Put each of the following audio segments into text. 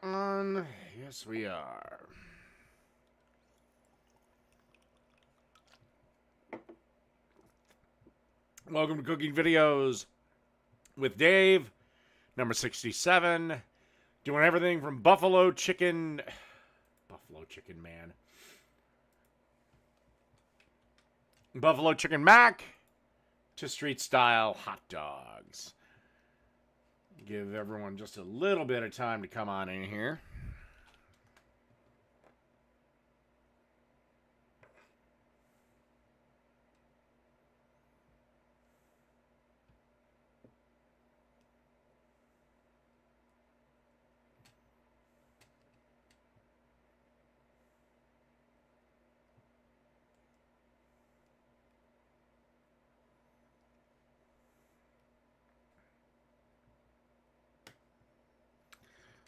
on. Yes, we are. Welcome to Cooking Videos with Dave, number 67. Doing everything from buffalo chicken man. Buffalo chicken mac to street style hot dogs. Give everyone just a little bit of time to come on in here.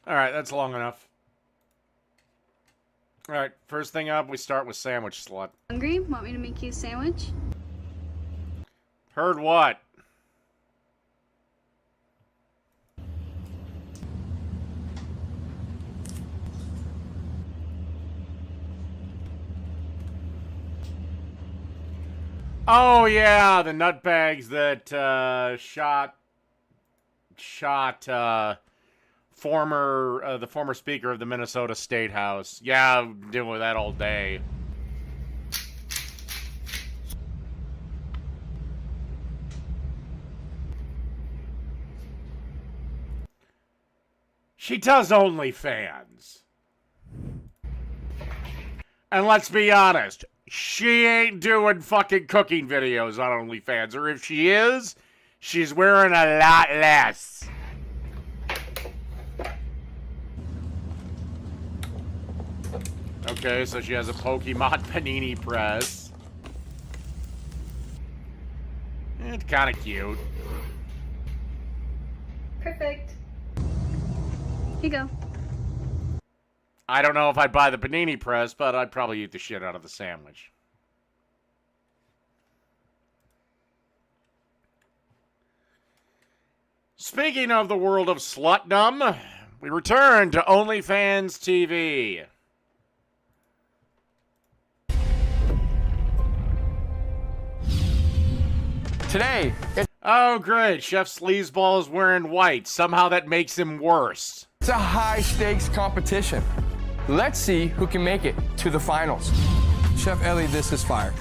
All right, that's long enough. All right, first thing up, we start with sandwich slut. Hungry? Want me to make you a sandwich? Heard what? Oh yeah, the nutbags that shot the former Speaker of the Minnesota State House. Yeah, I'm dealing with that all day. She does OnlyFans. And let's be honest, she ain't doing fucking cooking videos on OnlyFans. Or if she is, she's wearing a lot less. Okay, so she has a Pokemon panini press. It's kind of cute. Perfect. Here you go. I don't know if I'd buy the panini press, but I'd probably eat the shit out of the sandwich. Speaking of the world of slutdom, we return to OnlyFans TV. Today, Oh, great. Chef Sleazeball is wearing white. Somehow that makes him worse. it's a high-stakes competition. Let's see who can make it to the finals. Chef Ellie, this is fire.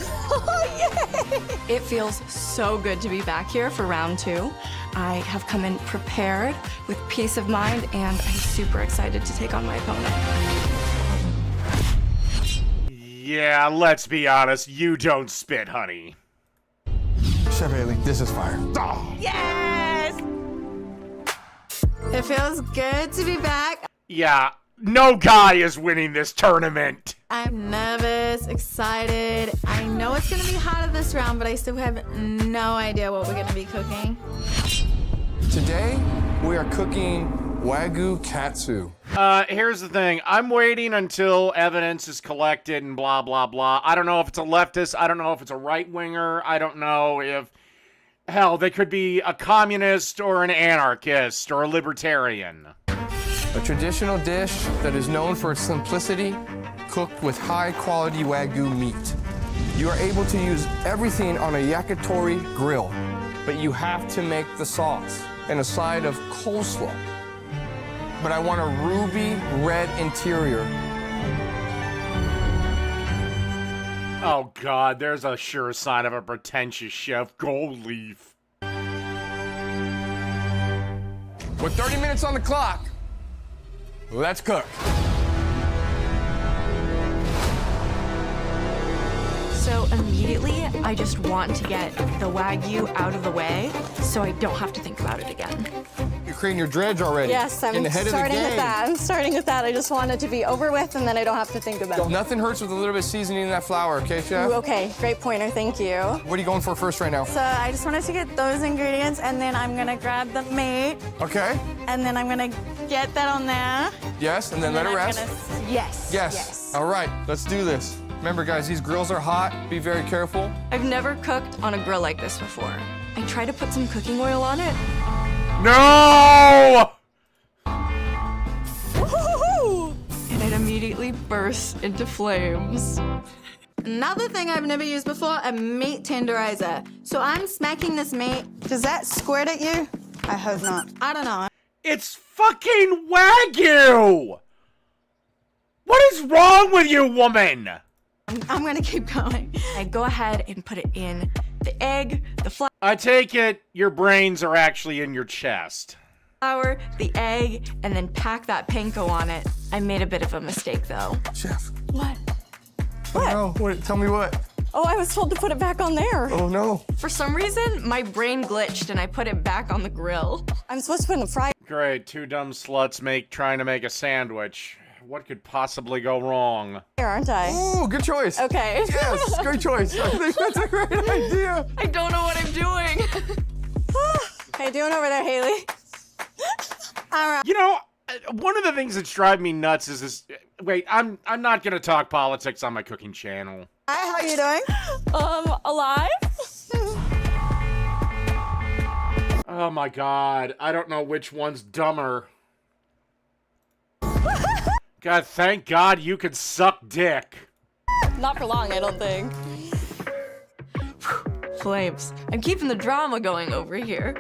It feels so good to be back here for round 2. I have come in prepared with peace of mind, and I'm super excited to take on my opponent. Yeah, let's be honest. You don't spit, honey. Chef Ellie, this is fire. Yes! It feels good to be back. Yeah, no guy is winning this tournament. I'm nervous, excited. I know it's gonna be hot this round, but I still have no idea what we're gonna be cooking. Today, we are cooking Wagyu Katsu. Here's the thing. I'm waiting until evidence is collected and blah, blah, blah. I don't know if it's a leftist. I don't know if it's a right-winger. I don't know if... Hell, they could be a communist or an anarchist or a libertarian. A traditional dish that is known for its simplicity, cooked with high-quality Wagyu meat. You are able to use everything on a yakitori grill, but you have to make the sauce and a side of coleslaw. But I want a ruby red interior. Oh, God, there's a sure sign of a pretentious chef. Gold leaf. With 30 minutes on the clock, let's cook. So immediately, I just want to get the Wagyu out of the way so I don't have to think about it again. You're creating your dredge already. Yes, I'm starting with that. I'm starting with that. I just want it to be over with, and then I don't have to think about it. Nothing hurts with a little bit of seasoning in that flour, okay, Chef? Ooh, okay, great pointer, thank you. What are you going for first right now? So I just wanted to get those ingredients, and then I'm gonna grab the meat, Okay. and then I'm gonna get that on there. Yes, and then let it I'm rest. Yes. Yes. All right, let's do this. Remember, guys, these grills are hot. Be very careful. I've never cooked on a grill like this before. I try to put some cooking oil on it. No! completely bursts into flames. Another thing I've never used before, a meat tenderizer. So I'm smacking this meat. Does that squirt at you? I hope not. I don't know. It's fucking Wagyu! What is wrong with you, woman? I'm gonna keep going. I go ahead and put it in the egg, the I take it your brains are actually in your chest. flour, the egg, and then pack that panko on it. I made a bit of a mistake though. Chef. What? What? No, wait, tell me what? Oh, I was told to put it back on there. Oh no. For some reason, my brain glitched and I put it back on the grill. I'm supposed to put it in the fryer. Great, two dumb sluts trying to make a sandwich. What could possibly go wrong? Aren't I? Oh, good choice. Okay. Yes, great choice. I think that's a great idea. I don't know what I'm doing. How you doing over there, Haley? You know, one of the things that's driving me nuts is this. Wait, I'm not gonna talk politics on my cooking channel. Hi, how you doing? Alive? Oh my god, I don't know which one's dumber. God, thank God you could suck dick. Not for long, I don't think. Flames. I'm keeping the drama going over here.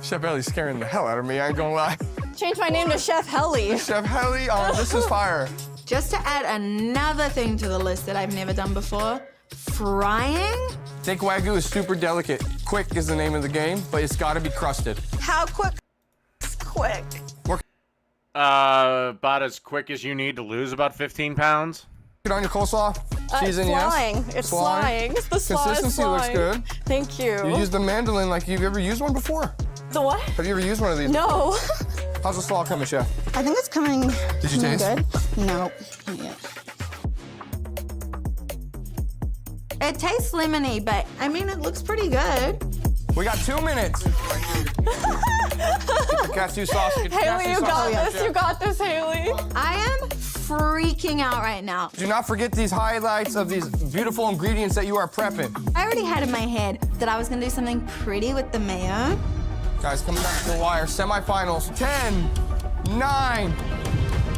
Chef Ellie's scaring the hell out of me, I ain't gonna lie. Change my name to Chef Helly. Chef Ellie, oh, this is fire. Just to add another thing to the list that I've never done before, frying? Steak Wagyu is super delicate. Quick is the name of the game, but it's gotta be crusted. How quick? Quick. About as quick as you need to lose about 15 pounds. Get on your coleslaw. Season, it's flying. yes. It's flying. The slaw is Consistency looks flying. good. Thank you. You use the mandolin like you've ever used one before. The what? Have you ever used one of these? No. How's the slaw coming, Chef? I think it's coming. Did you taste? Good. No, not yet. It tastes lemony, but I mean, it looks pretty good. We got 2 minutes. Get the katsu sauce. Get the Haley, katsu you sauce got on, this. Chef. You got this, Haley. I am freaking out right now. Do not forget these highlights of these beautiful ingredients that you are prepping. I already had in my head that I was gonna do something pretty with the mayo. Guys, coming back to the wire. Semifinals. 10, 9,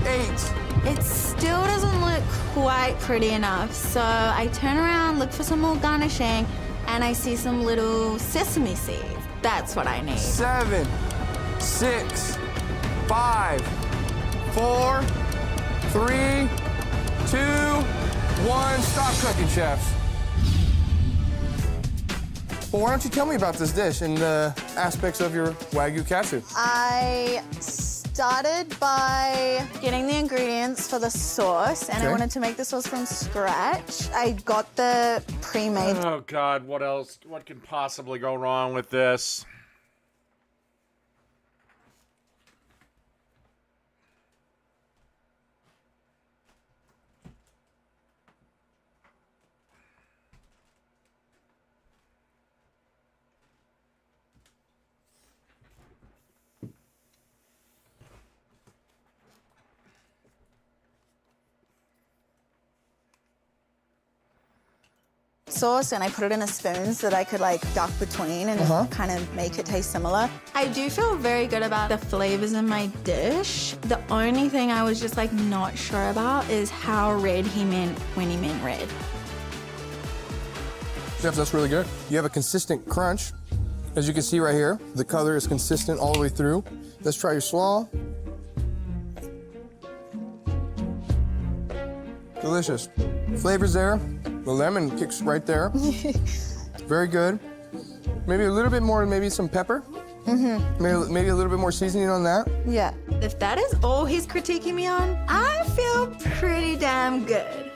8. It still doesn't look quite pretty enough. So I turn around, look for some more garnishing, and I see some little sesame seeds. That's what I need. 7, 6, 5, 4, 3, 2, 1. Stop cooking, chefs. Well, why don't you tell me about this dish and the aspects of your Wagyu katsu? I started by getting the ingredients for the sauce, and I Okay. wanted to make the sauce from scratch. I got the pre-made. Oh God, what else? What can possibly go wrong with this? sauce, and I put it in a spoon so that I could like duck between and kind of make it taste similar. I do feel very good about the flavors in my dish. The only thing I was just like not sure about is how red he meant when he meant red. Chef, that's really good. You have a consistent crunch. As you can see right here, the color is consistent all the way through. Let's try your slaw. Delicious. Flavors there. The lemon kicks right there. Very good. Maybe a little bit more, maybe some pepper. Maybe a little bit more seasoning on that. Yeah. If that is all he's critiquing me on, I feel pretty damn good.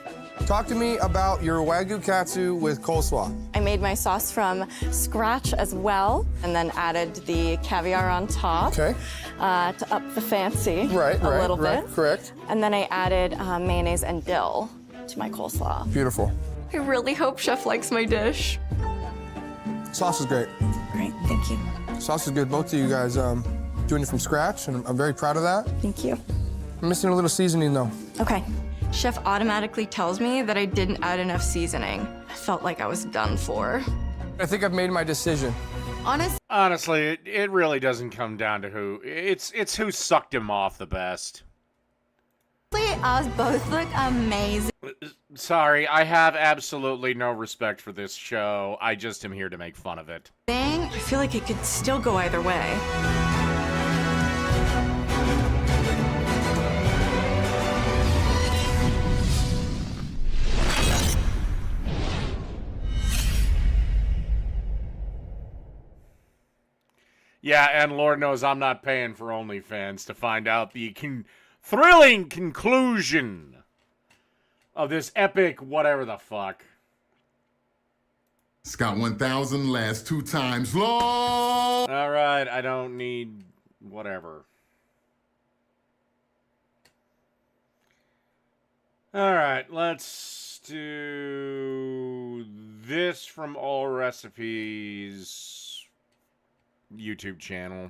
Talk to me about your Wagyu katsu with coleslaw. I made my sauce from scratch as well, and then added the caviar on top Okay. to up the fancy Right, a right, little right, bit. correct. And then I added mayonnaise and dill to my coleslaw. Beautiful. I really hope Chef likes my dish. Sauce is great. Great, thank you. Sauce is good. Both of you guys doing it from scratch, and I'm very proud of that. Thank you. I'm missing a little seasoning though. Okay. Chef automatically tells me that I didn't add enough seasoning. I felt like I was done for. I think I've made my decision. Honestly, it really doesn't come down to who. It's who sucked him off the best. Us both look amazing. Sorry, I have absolutely no respect for this show. I just am here to make fun of it. I feel like it could still go either way. Yeah, and Lord knows I'm not paying for OnlyFans to find out the thrilling conclusion of this epic whatever the fuck. Scott 1000 lasts 2 times long. All right, I don't need whatever. All right, let's do this from All Recipes YouTube channel.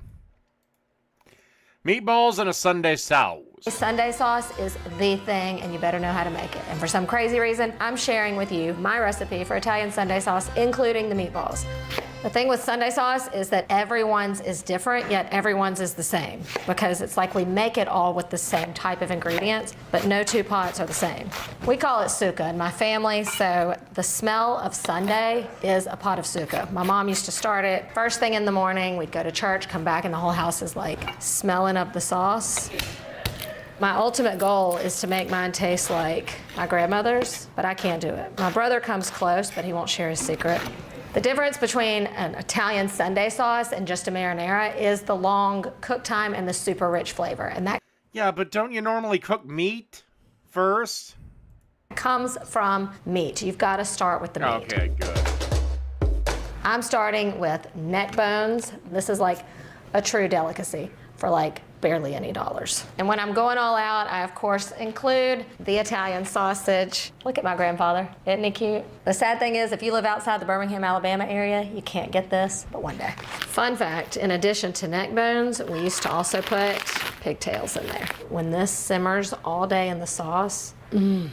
Meatballs and a Sunday sauce. Sunday sauce is the thing, and you better know how to make it. And for some crazy reason, I'm sharing with you my recipe for Italian Sunday sauce, including the meatballs. The thing with Sunday sauce is that everyone's is different, yet everyone's is the same. Because it's like we make it all with the same type of ingredients, but no two pots are the same. We call it succa in my family, so the smell of Sunday is a pot of succa. My mom used to start it first thing in the morning. We'd go to church, come back, and the whole house is like smelling of the sauce. My ultimate goal is to make mine taste like my grandmother's, but I can't do it. My brother comes close, but he won't share his secret. The difference between an Italian Sunday sauce and just a marinara is the long cook time and the super rich flavor. And that Yeah, but don't you normally cook meat first? comes from meat. You've got to start with the meat. Okay, good. I'm starting with neck bones. This is like a true delicacy for like barely any dollars. And when I'm going all out, I of course include the Italian sausage. Look at my grandfather, isn't he cute? The sad thing is, if you live outside the Birmingham, Alabama area, you can't get this, but one day. Fun fact, in addition to neck bones, we used to also put pigtails in there. When this simmers all day in the sauce, we're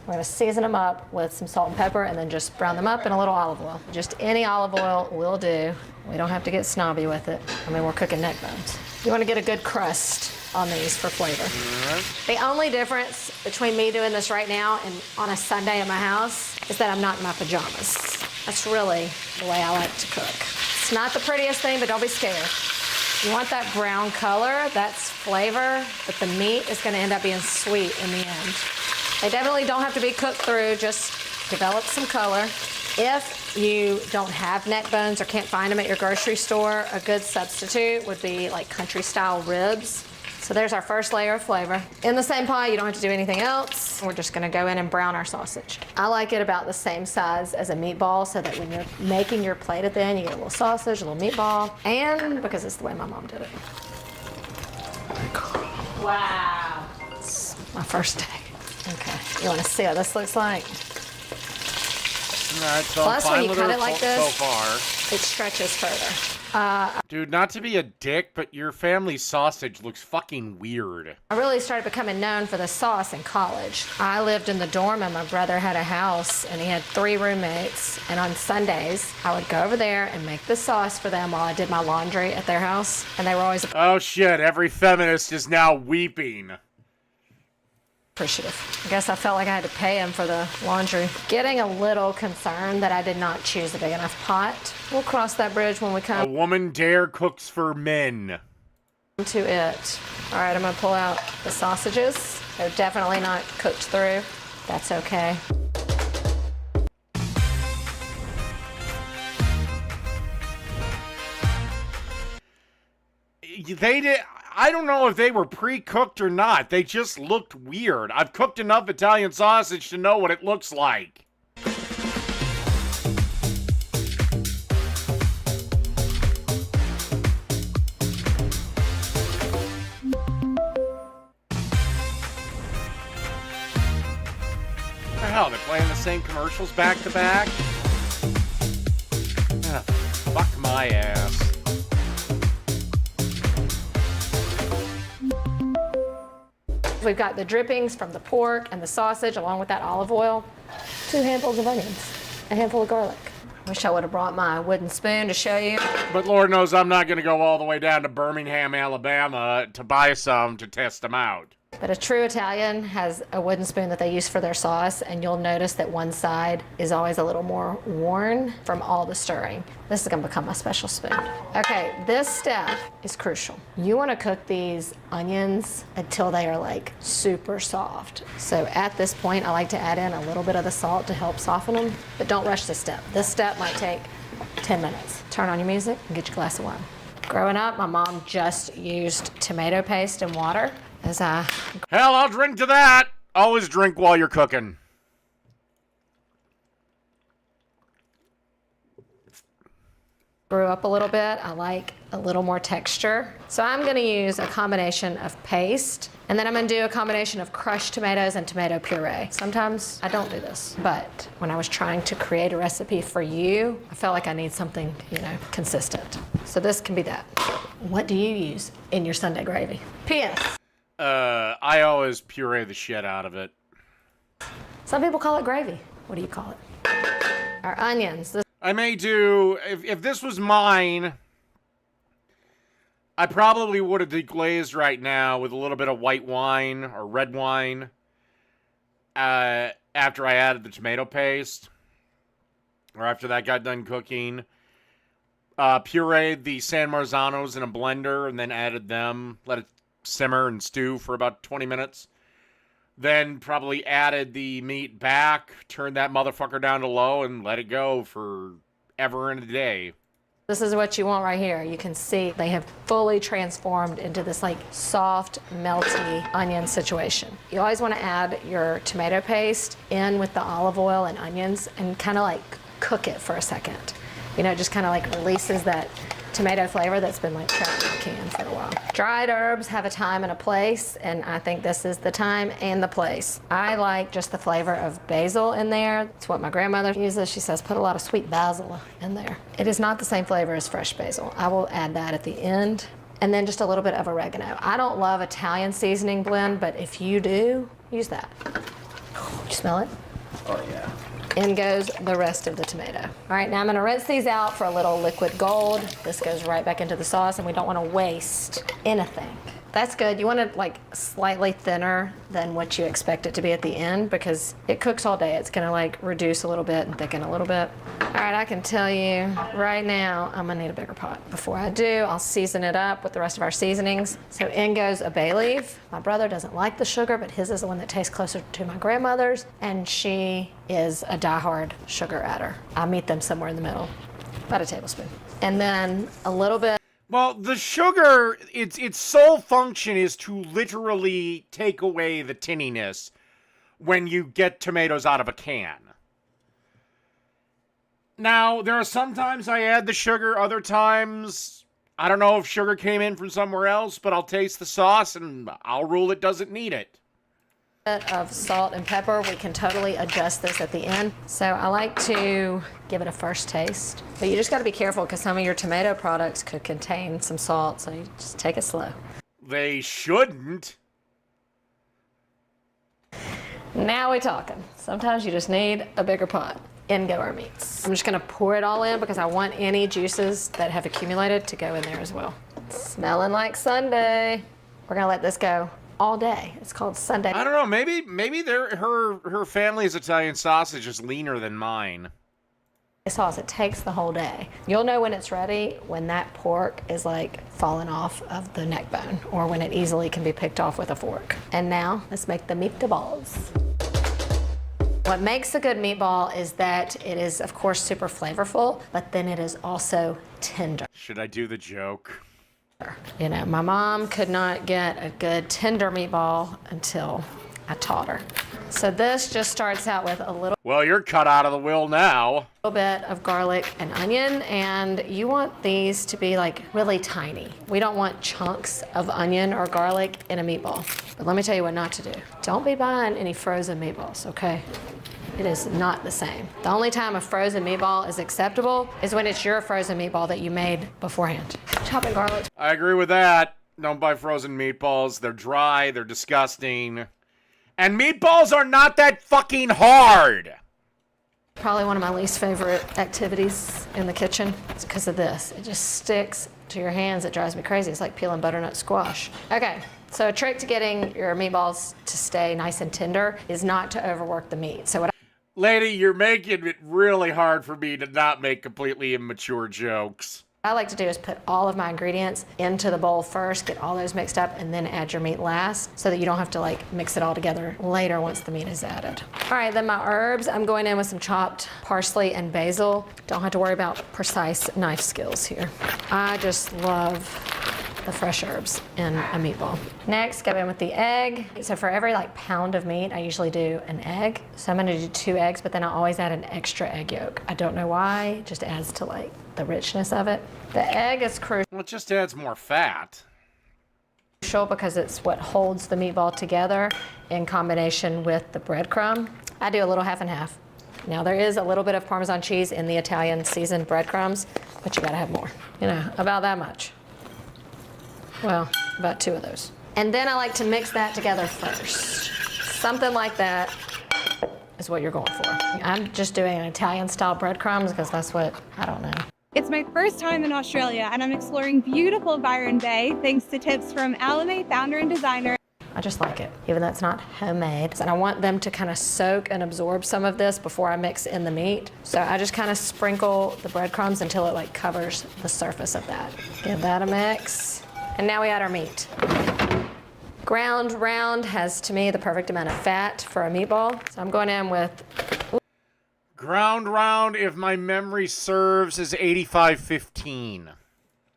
gonna season them up with some salt and pepper and then just brown them up in a little olive oil. Just any olive oil will do. We don't have to get snobby with it. I mean, we're cooking neck bones. You wanna get a good crust on these for flavor. The only difference between me doing this right now and on a Sunday at my house is that I'm not in my pajamas. That's really the way I like to cook. It's not the prettiest thing, but don't be scared. You want that brown color, that's flavor, but the meat is gonna end up being sweet in the end. They definitely don't have to be cooked through, just develop some color. If you don't have neck bones or can't find them at your grocery store, a good substitute would be like country style ribs. So there's our first layer of flavor. In the same pot, you don't have to do anything else. We're just gonna go in and brown our sausage. I like it about the same size as a meatball so that when you're making your plate at the end, you get a little sausage, a little meatball, and because it's the way my mom did it. Wow. It's my first day. Okay, you wanna see what this looks like? All right, so Plus, I'm when fine you with cut her it like so this, far. it stretches further. Dude, not to be a dick, but your family's sausage looks fucking weird. I really started becoming known for the sauce in college. I lived in the dorm and my brother had a house and he had 3 roommates. And on Sundays, I would go over there and make the sauce for them while I did my laundry at their house. And they were always Oh shit, every feminist is now weeping. appreciative. I guess I felt like I had to pay him for the laundry. Getting a little concerned that I did not choose a big enough pot. We'll cross that bridge when we A come woman dare cooks for men. to it. All right, I'm gonna pull out the sausages. They're definitely not cooked through. That's okay. They did. I don't know if they were pre-cooked or not. They just looked weird. I've cooked enough Italian sausage to know what it looks like. What the hell? They're playing the same commercials back to back? Ah, fuck my ass. We've got the drippings from the pork and the sausage along with that olive oil. 2 handfuls of onions, a handful of garlic. Wish I would have brought my wooden spoon to show you. But Lord knows I'm not going to go all the way down to Birmingham, Alabama to buy some to test them out. But a true Italian has a wooden spoon that they use for their sauce, and you'll notice that one side is always a little more worn from all the stirring. This is gonna become my special spoon. Okay, this step is crucial. You wanna cook these onions until they are like super soft. So at this point, I like to add in a little bit of the salt to help soften them, but don't rush this step. This step might take 10 minutes. Turn on your music and get your glass of wine. Growing up, my mom just used tomato paste and water as I Hell, I'll drink to that. Always drink while you're cooking. grew up a little bit. I like a little more texture. So I'm gonna use a combination of paste, and then I'm gonna do a combination of crushed tomatoes and tomato puree. Sometimes I don't do this, but when I was trying to create a recipe for you, I felt like I need something, consistent. So this can be that. What do you use in your Sunday gravy? P.S. I always puree the shit out of it. Some people call it gravy. What do you call it? Our onions. I may do, if this was mine, I probably would have deglazed right now with a little bit of white wine or red wine after I added the tomato paste, or after that got done cooking. Pureed the San Marzanos in a blender and then added them, let it simmer and stew for about 20 minutes. Then probably added the meat back, turned that motherfucker down to low, and let it go for ever and a day. This is what you want right here. You can see they have fully transformed into this like soft, melty onion situation. You always want to add your tomato paste in with the olive oil and onions and kind of like cook it for a second. It just kind of like releases that tomato flavor that's been like trapped in the can for a while. Dried herbs have a time and a place, and I think this is the time and the place. I like just the flavor of basil in there. It's what my grandmother uses. She says put a lot of sweet basil in there. It is not the same flavor as fresh basil. I will add that at the end. And then just a little bit of oregano. I don't love Italian seasoning blend, but if you do, use that. You smell it? Oh, yeah. In goes the rest of the tomato. All right, now I'm gonna rinse these out for a little liquid gold. This goes right back into the sauce, and we don't wanna waste anything. That's good. You want it like slightly thinner than what you expect it to be at the end, because it cooks all day. It's gonna like reduce a little bit and thicken a little bit. All right, I can tell you right now, I'm gonna need a bigger pot. Before I do, I'll season it up with the rest of our seasonings. So in goes a bay leaf. My brother doesn't like the sugar, but his is the one that tastes closer to my grandmother's, and she is a diehard sugar adder. I meet them somewhere in the middle, about a tablespoon. And then a little bit. Well, the sugar, its sole function is to literally take away the tinniness when you get tomatoes out of a can. Now, there are sometimes I add the sugar, other times, I don't know if sugar came in from somewhere else, but I'll taste the sauce and I'll rule it doesn't need it. Of salt and pepper. We can totally adjust this at the end. So I like to give it a first taste. But you just got to be careful because some of your tomato products could contain some salt, so you just take it slow. They shouldn't. Now we're talking. Sometimes you just need a bigger pot. In go our meats. I'm just gonna pour it all in because I want any juices that have accumulated to go in there as well. Smelling like Sunday. We're gonna let this go all day. It's called Sunday. I don't know, maybe her family's Italian sausage is leaner than mine. Sauce, it takes the whole day. You'll know when it's ready when that pork is like falling off of the neck bone, or when it easily can be picked off with a fork. And now let's make the meatballs. What makes a good meatball is that it is, of course, super flavorful, but then it is also tender. Should I do the joke? My mom could not get a good tender meatball until I taught her. So this just starts out with a little Well, you're cut out of the will now. bit of garlic and onion, and you want these to be like really tiny. We don't want chunks of onion or garlic in a meatball. But let me tell you what not to do. Don't be buying any frozen meatballs, okay? It is not the same. The only time a frozen meatball is acceptable is when it's your frozen meatball that you made beforehand. Chopping garlic. I agree with that. Don't buy frozen meatballs. They're dry, they're disgusting. And meatballs are not that fucking hard. Probably one of my least favorite activities in the kitchen. It's because of this. It just sticks to your hands, it drives me crazy. It's like peeling butternut squash. Okay, so a trick to getting your meatballs to stay nice and tender is not to overwork the meat. So what Lady, you're making it really hard for me to not make completely immature jokes. I like to do is put all of my ingredients into the bowl first, get all those mixed up, and then add your meat last so that you don't have to like mix it all together later once the meat is added. All right, then my herbs, I'm going in with some chopped parsley and basil. Don't have to worry about precise knife skills here. I just love the fresh herbs in a meatball. Next, go in with the egg. So for every like pound of meat, I usually do an egg. So I'm gonna do 2 eggs, but then I always add an extra egg yolk. I don't know why, it just adds to like the richness of it. The egg is crucial Well, it just adds more fat. because it's what holds the meatball together in combination with the breadcrumb. I do a little half and half. Now there is a little bit of Parmesan cheese in the Italian seasoned breadcrumbs, but you gotta have more. You know, about that much. Well, about 2 of those. And then I like to mix that together first. Something like that is what you're going for. I'm just doing an Italian style breadcrumbs because that's what, I don't know. It's my first time in Australia and I'm exploring beautiful Byron Bay thanks to tips from Alame, founder and designer. I just like it, even though it's not homemade. And I want them to kind of soak and absorb some of this before I mix in the meat. So I just kind of sprinkle the breadcrumbs until it like covers the surface of that. Give that a mix. And now we add our meat. Ground round has, to me, the perfect amount of fat for a meatball. So I'm going in with... Ground round, if my memory serves, is 85-15.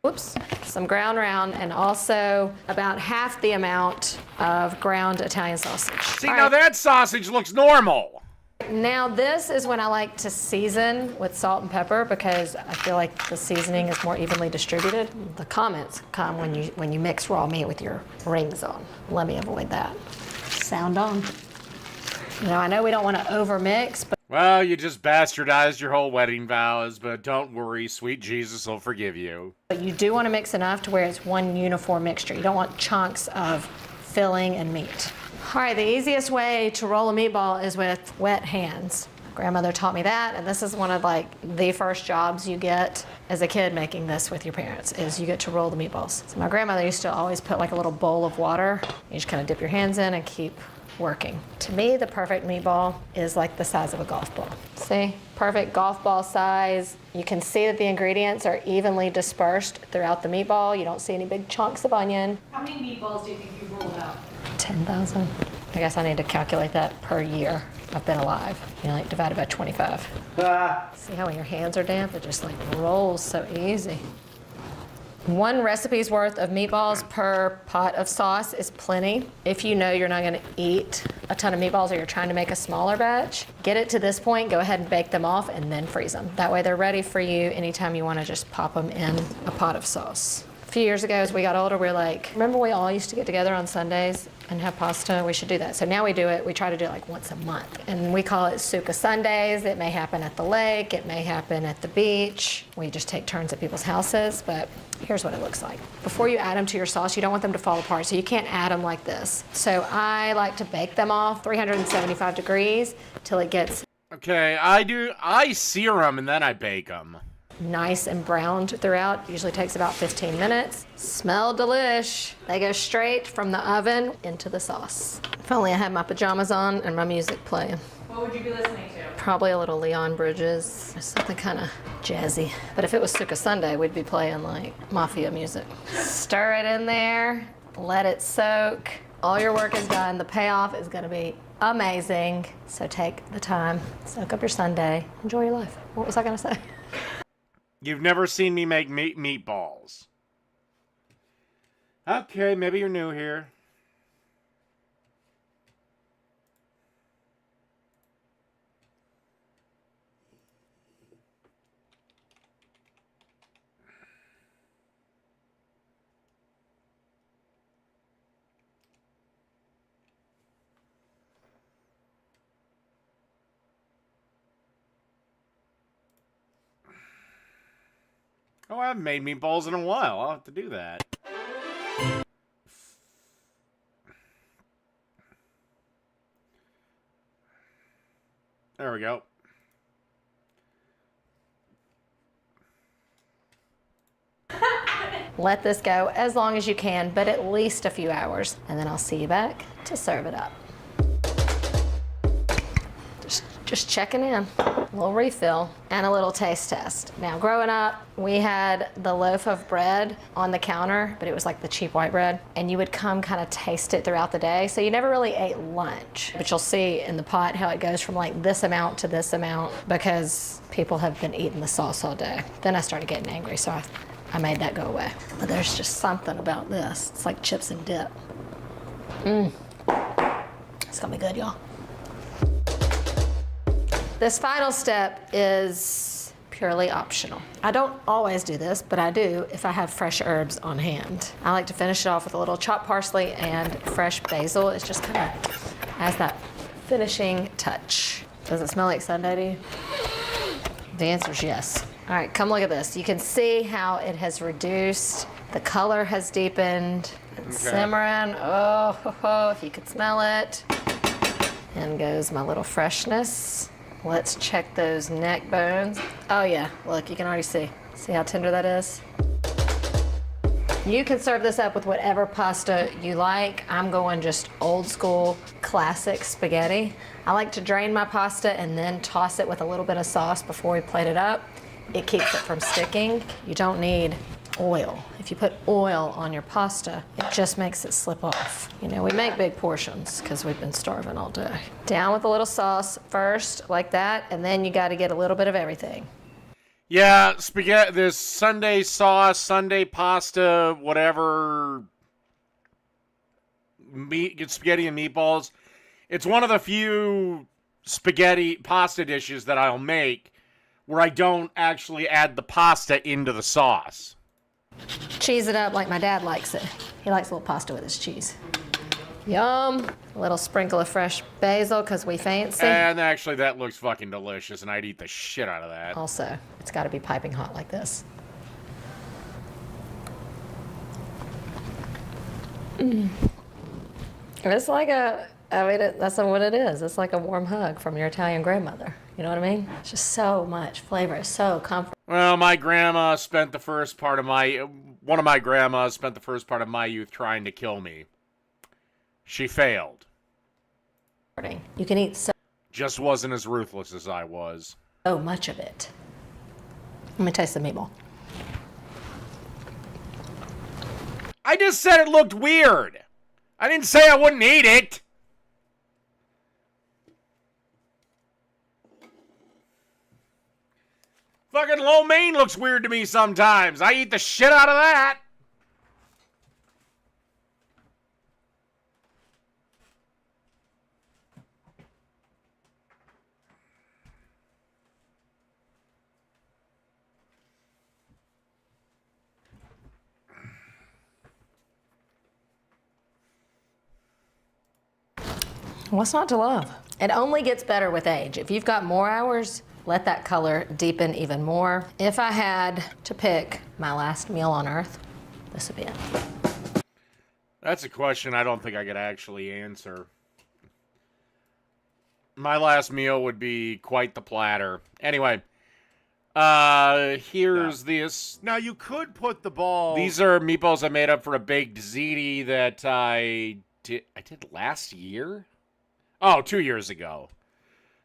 Oops, some ground round and also about half the amount of ground Italian sausage. See, All now right. that sausage looks normal. Now this is when I like to season with salt and pepper because I feel like the seasoning is more evenly distributed. The comments come when you mix raw meat with your rings on. Let me avoid that. Sound on. Now I know we don't want to over mix, but Well, you just bastardized your whole wedding vows, but don't worry, sweet Jesus will forgive you. you do want to mix enough to where it's one uniform mixture. You don't want chunks of filling and meat. All right, the easiest way to roll a meatball is with wet hands. Grandmother taught me that, and this is one of like the first jobs you get as a kid making this with your parents, is you get to roll the meatballs. So my grandmother used to always put like a little bowl of water. You just kind of dip your hands in and keep working. To me, the perfect meatball is like the size of a golf ball. See, perfect golf ball size. You can see that the ingredients are evenly dispersed throughout the meatball. You don't see any big chunks of onion. How many meatballs do you think you've rolled out? 10,000. I guess I need to calculate that per year I've been alive. You know, like divided by 25. See how when your hands are damp, it just like rolls so easy. 1 recipe's worth of meatballs per pot of sauce is plenty. If you know you're not gonna eat a ton of meatballs or you're trying to make a smaller batch, get it to this point, go ahead and bake them off and then freeze them. That way they're ready for you anytime you wanna just pop them in a pot of sauce. A few years ago, as we got older, we were like, remember we all used to get together on Sundays and have pasta? We should do that. So now we do it, we try to do it like once a month. And we call it Suka Sundays. It may happen at the lake, it may happen at the beach. We just take turns at people's houses, but here's what it looks like. Before you add them to your sauce, you don't want them to fall apart, so you can't add them like this. So I like to bake them off 375 degrees till it gets Okay, I sear them and then I bake them. nice and browned throughout. Usually takes about 15 minutes. Smell delish. They go straight from the oven into the sauce. If only I had my pajamas on and my music playing. What would you be listening to? Probably a little Leon Bridges, something kind of jazzy. But if it was Suka Sunday, we'd be playing like mafia music. Stir it in there, let it soak. All your work is done. The payoff is gonna be amazing. So take the time, soak up your Sunday, enjoy your life. What was I gonna say? You've never seen me make meatballs. Okay, maybe you're new here. Oh, I haven't made meatballs in a while. I'll have to do that. There we go. Let this go as long as you can, but at least a few hours. And then I'll see you back to serve it up. Just checking in, a little refill and a little taste test. Now, growing up, we had the loaf of bread on the counter, but it was like the cheap white bread, and you would come kind of taste it throughout the day. So you never really ate lunch, but you'll see in the pot how it goes from like this amount to this amount because people have been eating the sauce all day. Then I started getting angry, so I made that go away. But there's just something about this. It's like chips and dip. It's gonna be good, y'all. This final step is purely optional. I don't always do this, but I do if I have fresh herbs on hand. I like to finish it off with a little chopped parsley and fresh basil. It just kind of has that finishing touch. Does it smell like Sunday to you? The answer is yes. All right, come look at this. You can see how it has reduced. The color has deepened. It's simmering. Oh, if you could smell it. In goes my little freshness. Let's check those neck bones. Oh yeah, look, you can already see. See how tender that is? You can serve this up with whatever pasta you like. I'm going just old school, classic spaghetti. I like to drain my pasta and then toss it with a little bit of sauce before we plate it up. It keeps it from sticking. You don't need oil. If you put oil on your pasta, it just makes it slip off. You know, we make big portions because we've been starving all day. Down with a little sauce first, like that, and then you got to get a little bit of everything. Yeah, spaghetti, there's Sunday sauce, Sunday pasta, whatever, spaghetti and meatballs. It's one of the few spaghetti pasta dishes that I'll make where I don't actually add the pasta into the sauce. Cheese it up like my dad likes it. He likes a little pasta with his cheese. Yum. A little sprinkle of fresh basil because we fancy. And actually, that looks fucking delicious, and I'd eat the shit out of that. Also, it's got to be piping hot like this. It's like that's what it is. It's like a warm hug from your Italian grandmother. You know what I mean? It's just so much flavor. It's so comforting. Well, one of my grandmas spent the first part of my youth trying to kill me. She failed. You can eat Just wasn't as ruthless as I was. so much of it. Let me taste the meatball. I just said it looked weird. I didn't say I wouldn't eat it. Fucking lo mein looks weird to me sometimes. I eat the shit out of that. What's not to love? It only gets better with age. If you've got more hours, let that color deepen even more. If I had to pick my last meal on earth, this would be it. That's a question I don't think I could actually answer. My last meal would be quite the platter. Anyway, here's this. Now, you could put the ball... These are meatballs I made up for a baked ziti that I did last year? Oh, 2 years ago.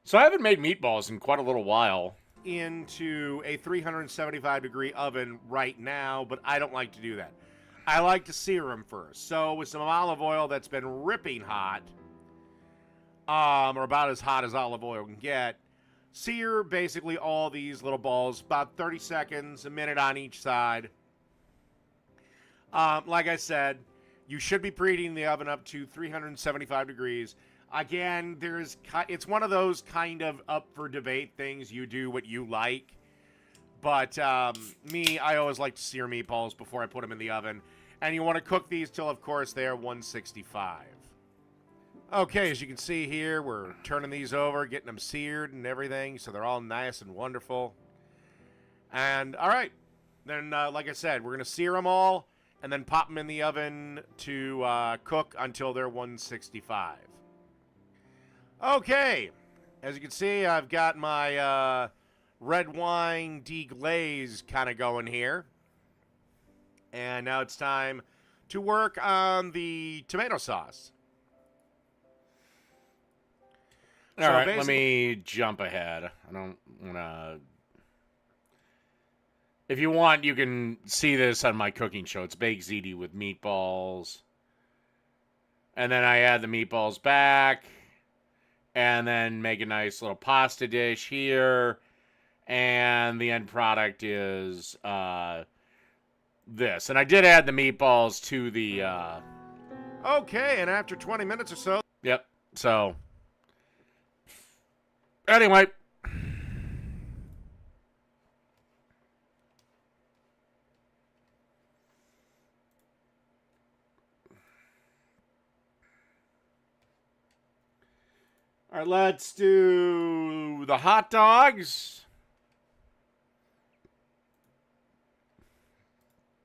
So I haven't made meatballs in quite a little while. into a 375-degree oven right now, but I don't like to do that. I like to sear them first. So with some olive oil that's been ripping hot, or about as hot as olive oil can get, sear basically all these little balls, about 30 seconds, a minute on each side. Like I said, you should be preheating the oven up to 375 degrees. Again, it's one of those kind of up for debate things. You do what you like. But me, I always like to sear meatballs before I put them in the oven. And you want to cook these till, of course, they are 165. Okay, as you can see here, we're turning these over, getting them seared and everything, so they're all nice and wonderful. And, all right, then, like I said, we're going to sear them all and then pop them in the oven to cook until they're 165. Okay, as you can see, I've got my red wine deglaze kind of going here. And now it's time to work on the tomato sauce. All So right, let basically- me jump ahead. I don't want to... If you want, you can see this on my cooking show. It's baked ziti with meatballs. And then I add the meatballs back. And then make a nice little pasta dish here. And the end product is this. And I did add the meatballs to the... Okay, and after 20 minutes or so... Yep, so... Anyway... All right, let's do the hot dogs.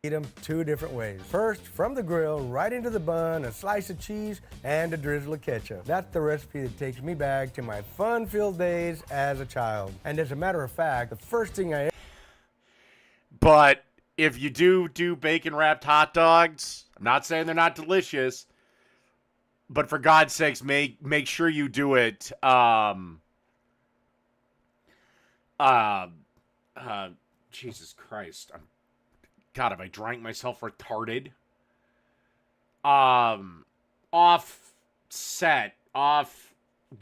Eat them 2 different ways. First, from the grill, right into the bun, a slice of cheese, and a drizzle of ketchup. That's the recipe that takes me back to my fun-filled days as a child. And as a matter of fact, the first thing I... But if you do bacon-wrapped hot dogs, I'm not saying they're not delicious, but for God's sakes, make sure you do it. Jesus Christ! God, have I drank myself retarded? Offset. Why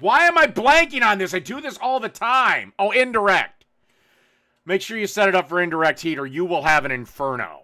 am I blanking on this? I do this all the time. Oh, indirect. Make sure you set it up for indirect heat, or you will have an inferno.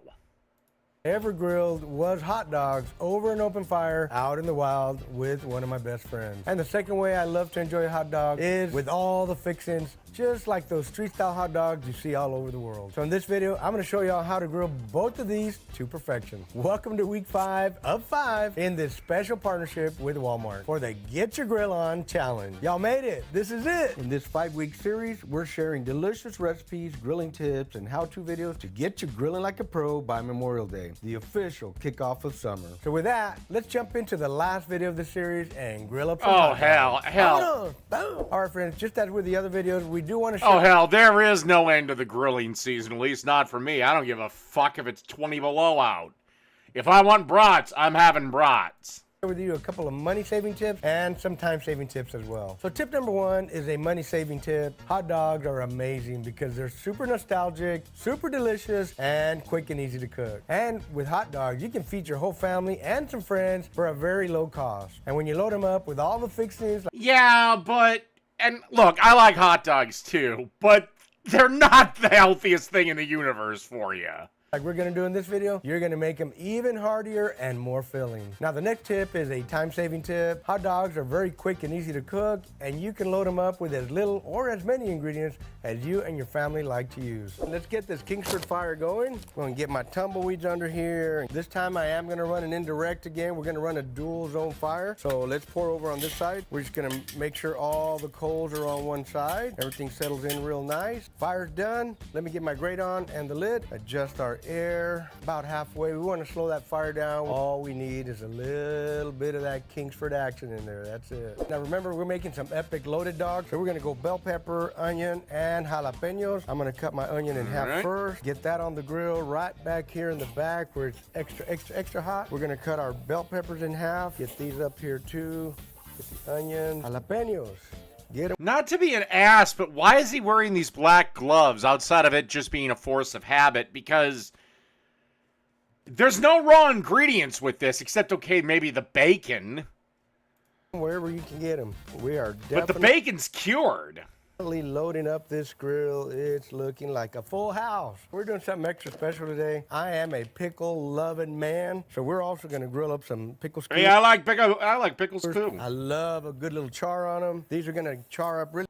ever grilled was hot dogs over an open fire out in the wild with one of my best friends. And the second way I love to enjoy a hot dog is with all the fixings, just like those street-style hot dogs you see all over the world. So in this video, I'm gonna show y'all how to grill both of these to perfection. Welcome to week 5 of 5 in this special partnership with Walmart for the Get Your Grill On Challenge. Y'all made it, this is it. In this 5-week series, we're sharing delicious recipes, grilling tips, and how-to videos to get you grilling like a pro by Memorial Day, the official kickoff of summer. So with that, let's jump into the last video of the series and grill up some hot dogs. hell. Boom. All right, friends, just as with the other videos, we do want to share... Oh, hell, there is no end to the grilling season, at least not for me. I don't give a fuck if it's 20 below out. If I want brats, I'm having brats. With you a couple of money-saving tips and some time-saving tips as well. So tip number 1 is a money-saving tip. Hot dogs are amazing because they're super nostalgic, super delicious, and quick and easy to cook. And with hot dogs, you can feed your whole family and some friends for a very low cost. And when you load them up with all the fixings... Yeah, but... And look, I like hot dogs too, but they're not the healthiest thing in the universe for you. Like we're gonna do in this video, you're gonna make them even heartier and more filling. Now the next tip is a time-saving tip. Hot dogs are very quick and easy to cook, and you can load them up with as little or as many ingredients as you and your family like to use. Let's get this Kingsford fire going. I'm gonna get my tumbleweeds under here. This time I am gonna run an indirect again. We're gonna run a dual zone fire. So let's pour over on this side. We're just gonna make sure all the coals are on one side. Everything settles in real nice. Fire's done. Let me get my grate on and the lid. Adjust our air about halfway. We want to slow that fire down. All we need is a little bit of that Kingsford action in there. That's it. Now remember, we're making some epic loaded dogs. So we're going to go bell pepper, onion, and jalapenos. I'm going to cut my onion in half first. Get that on the grill right back here in the back where it's extra hot. We're going to cut our bell peppers in half. Get these up here too. Get the onion, jalapenos. Get 'em. Not to be an ass, but why is he wearing these black gloves outside of it just being a force of habit? Because there's no raw ingredients with this, except, okay, maybe the bacon. Wherever you can get them. We are definitely... But the bacon's cured. Loading up this grill. It's looking like a full house. We're doing something extra special today. I am a pickle loving man, so we're also going to grill up some pickle scoops. Hey, I like pickles too. I love a good little char on them. These are going to char up really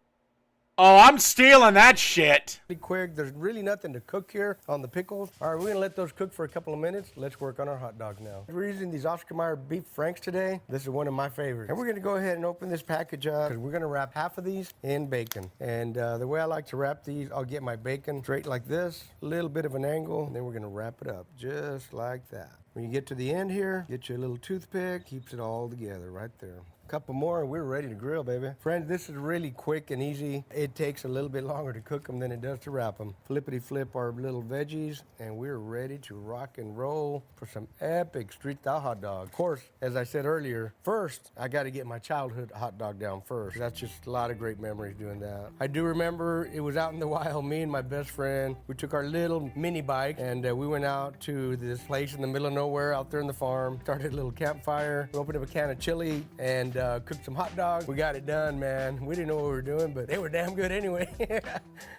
Oh, I'm stealing that shit. quick. There's really nothing to cook here on the pickles. All right, we're going to let those cook for a couple of minutes. Let's work on our hot dogs now. We're using these Oscar Mayer beef franks today. This is one of my favorites. And we're going to go ahead and open this package up because we're going to wrap half of these in bacon. And the way I like to wrap these, I'll get my bacon straight like this, a little bit of an angle, and then we're going to wrap it up just like that. When you get to the end here, get your little toothpick, keeps it all together right there. Couple more and we're ready to grill, baby. Friends, this is really quick and easy. It takes a little bit longer to cook them than it does to wrap them. Flippity flip our little veggies and we're ready to rock and roll for some epic street style hot dog. Of course, as I said earlier, first I got to get my childhood hot dog down first. That's just a lot of great memories doing that. I do remember it was out in the wild, me and my best friend, we took our little mini bike and we went out to this place in the middle of nowhere out there in the farm, started a little campfire, opened up a can of chili and cooked some hot dogs. We got it done, man. We didn't know what we were doing, but they were damn good anyway.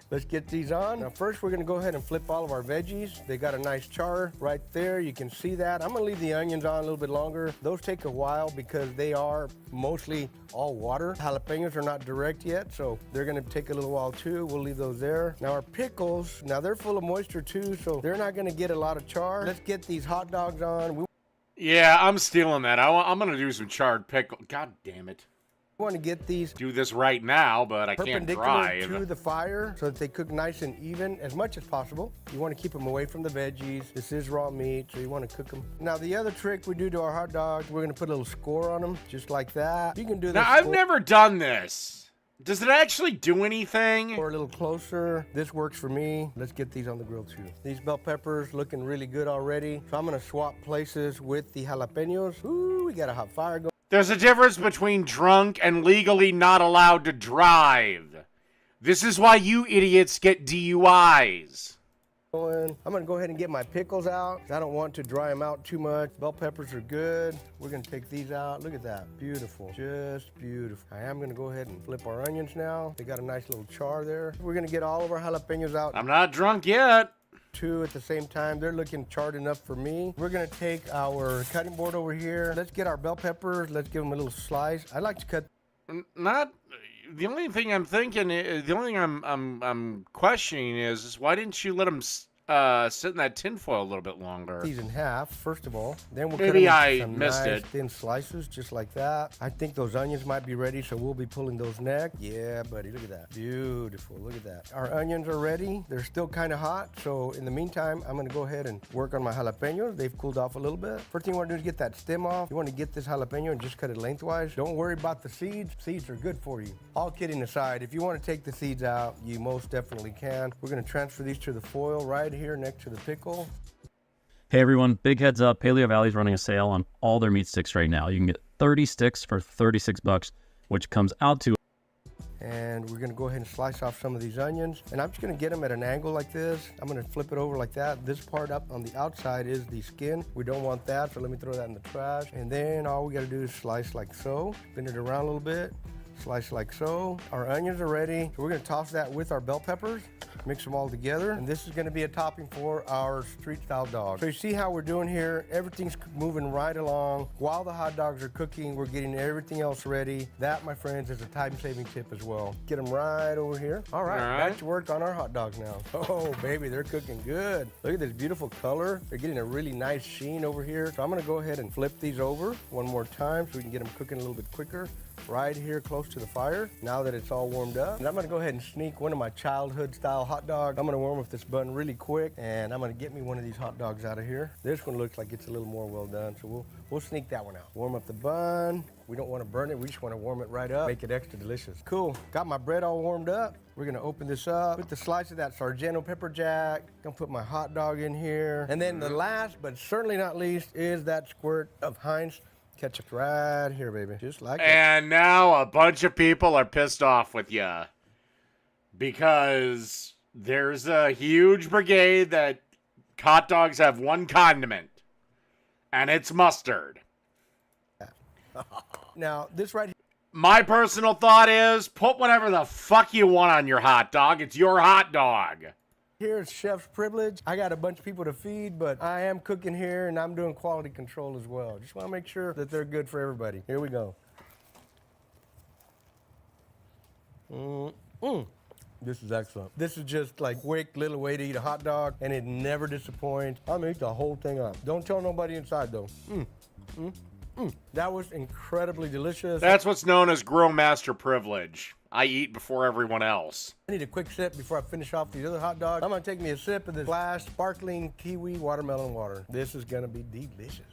Let's get these on. Now first we're gonna go ahead and flip all of our veggies. They got a nice char right there. You can see that. I'm gonna leave the onions on a little bit longer. Those take a while because they are mostly all water. Jalapenos are not direct yet, so they're gonna take a little while too. We'll leave those there. Now our pickles, now they're full of moisture too, so they're not gonna get a lot of char. Let's get these hot dogs on. Yeah, I'm stealing that. I'm going to do some charred pickle. God damn it. We want to get these do this right now, but I can't drive. Perpendicular to the fire so that they cook nice and even as much as possible. You want to keep them away from the veggies. This is raw meat, so you want to cook them. Now, the other trick we do to our hot dogs, we're going to put a little score on them, just like that. You can do that. Now, I've never done this. Does it actually do anything? Or a little closer. This works for me. Let's get these on the grill too. These bell peppers looking really good already. So I'm gonna swap places with the jalapenos. Ooh, we got a hot fire going. There's a difference between drunk and legally not allowed to drive. This is why you idiots get DUIs. I'm gonna go ahead and get my pickles out. I don't want to dry them out too much. Bell peppers are good. We're gonna take these out. Look at that, beautiful, just beautiful. I am gonna go ahead and flip our onions now. They got a nice little char there. We're gonna get all of our jalapenos out. I'm not drunk yet. Two at the same time. They're looking charred enough for me. We're gonna take our cutting board over here. Let's get our bell peppers. Let's give them a little slice. I like to cut. Not. The only thing I'm thinking, the only thing I'm questioning is why didn't you let them sit in that tinfoil a little bit longer? These in half, first of all. Then we'll Maybe cut I them missed nice it. Thin slices, just like that. I think those onions might be ready, so we'll be pulling those next. Yeah, buddy, look at that. Beautiful, look at that. Our onions are ready. They're still kind of hot, so in the meantime, I'm gonna go ahead and work on my jalapenos. They've cooled off a little bit. First thing you wanna do is get that stem off. You wanna get this jalapeno and just cut it lengthwise. Don't worry about the seeds. Seeds are good for you. All kidding aside, if you wanna take the seeds out, you most definitely can. We're gonna transfer these to the foil right here next to the pickle. Hey everyone, big heads up, Paleo Valley's running a sale on all their meat sticks right now. You can get 30 sticks for $36, which comes out to... And we're gonna go ahead and slice off some of these onions. And I'm just gonna get them at an angle like this. I'm gonna flip it over like that. This part up on the outside is the skin. We don't want that, so let me throw that in the trash. And then all we gotta do is slice like so. Spin it around a little bit. Slice like so. Our onions are ready. So we're gonna toss that with our bell peppers, mix them all together. And this is gonna be a topping for our street style dog. So you see how we're doing here? Everything's moving right along. While the hot dogs are cooking, we're getting everything else ready. That, my friends, is a time-saving tip as well. Get them right over here. All right, back to work on our hot dogs now. Oh, baby, they're cooking good. Look at this beautiful color. They're getting a really nice sheen over here. So I'm gonna go ahead and flip these over one more time so we can get them cooking a little bit quicker. Right here close to the fire, now that it's all warmed up. And I'm gonna go ahead and sneak one of my childhood style hot dogs. I'm gonna warm up this bun really quick, and I'm gonna get me one of these hot dogs out of here. This one looks like it's a little more well done, so we'll sneak that one out. Warm up the bun. We don't wanna burn it, we just wanna warm it right up, make it extra delicious. Cool, got my bread all warmed up. We're gonna open this up, put the slice of that Sargento pepper jack, gonna put my hot dog in here. And then the last, but certainly not least, is that squirt of Heinz ketchup right here, baby. Just like that. And now a bunch of people are pissed off with you because there's a huge brigade that hot dogs have one condiment, and it's mustard. Now, this right here. My personal thought is put whatever the fuck you want on your hot dog. It's your hot dog. Here's chef's privilege. I got a bunch of people to feed, but I am cooking here and I'm doing quality control as well. Just want to make sure that they're good for everybody. Here we go. This is excellent. This is just like quick little way to eat a hot dog, and it never disappoints. I'm gonna eat the whole thing up. Don't tell nobody inside though. That was incredibly delicious. That's what's known as Grill Master Privilege. I eat before everyone else. I need a quick sip before I finish off these other hot dogs. I'm gonna take me a sip of this Flash sparkling kiwi watermelon water. This is gonna be delicious.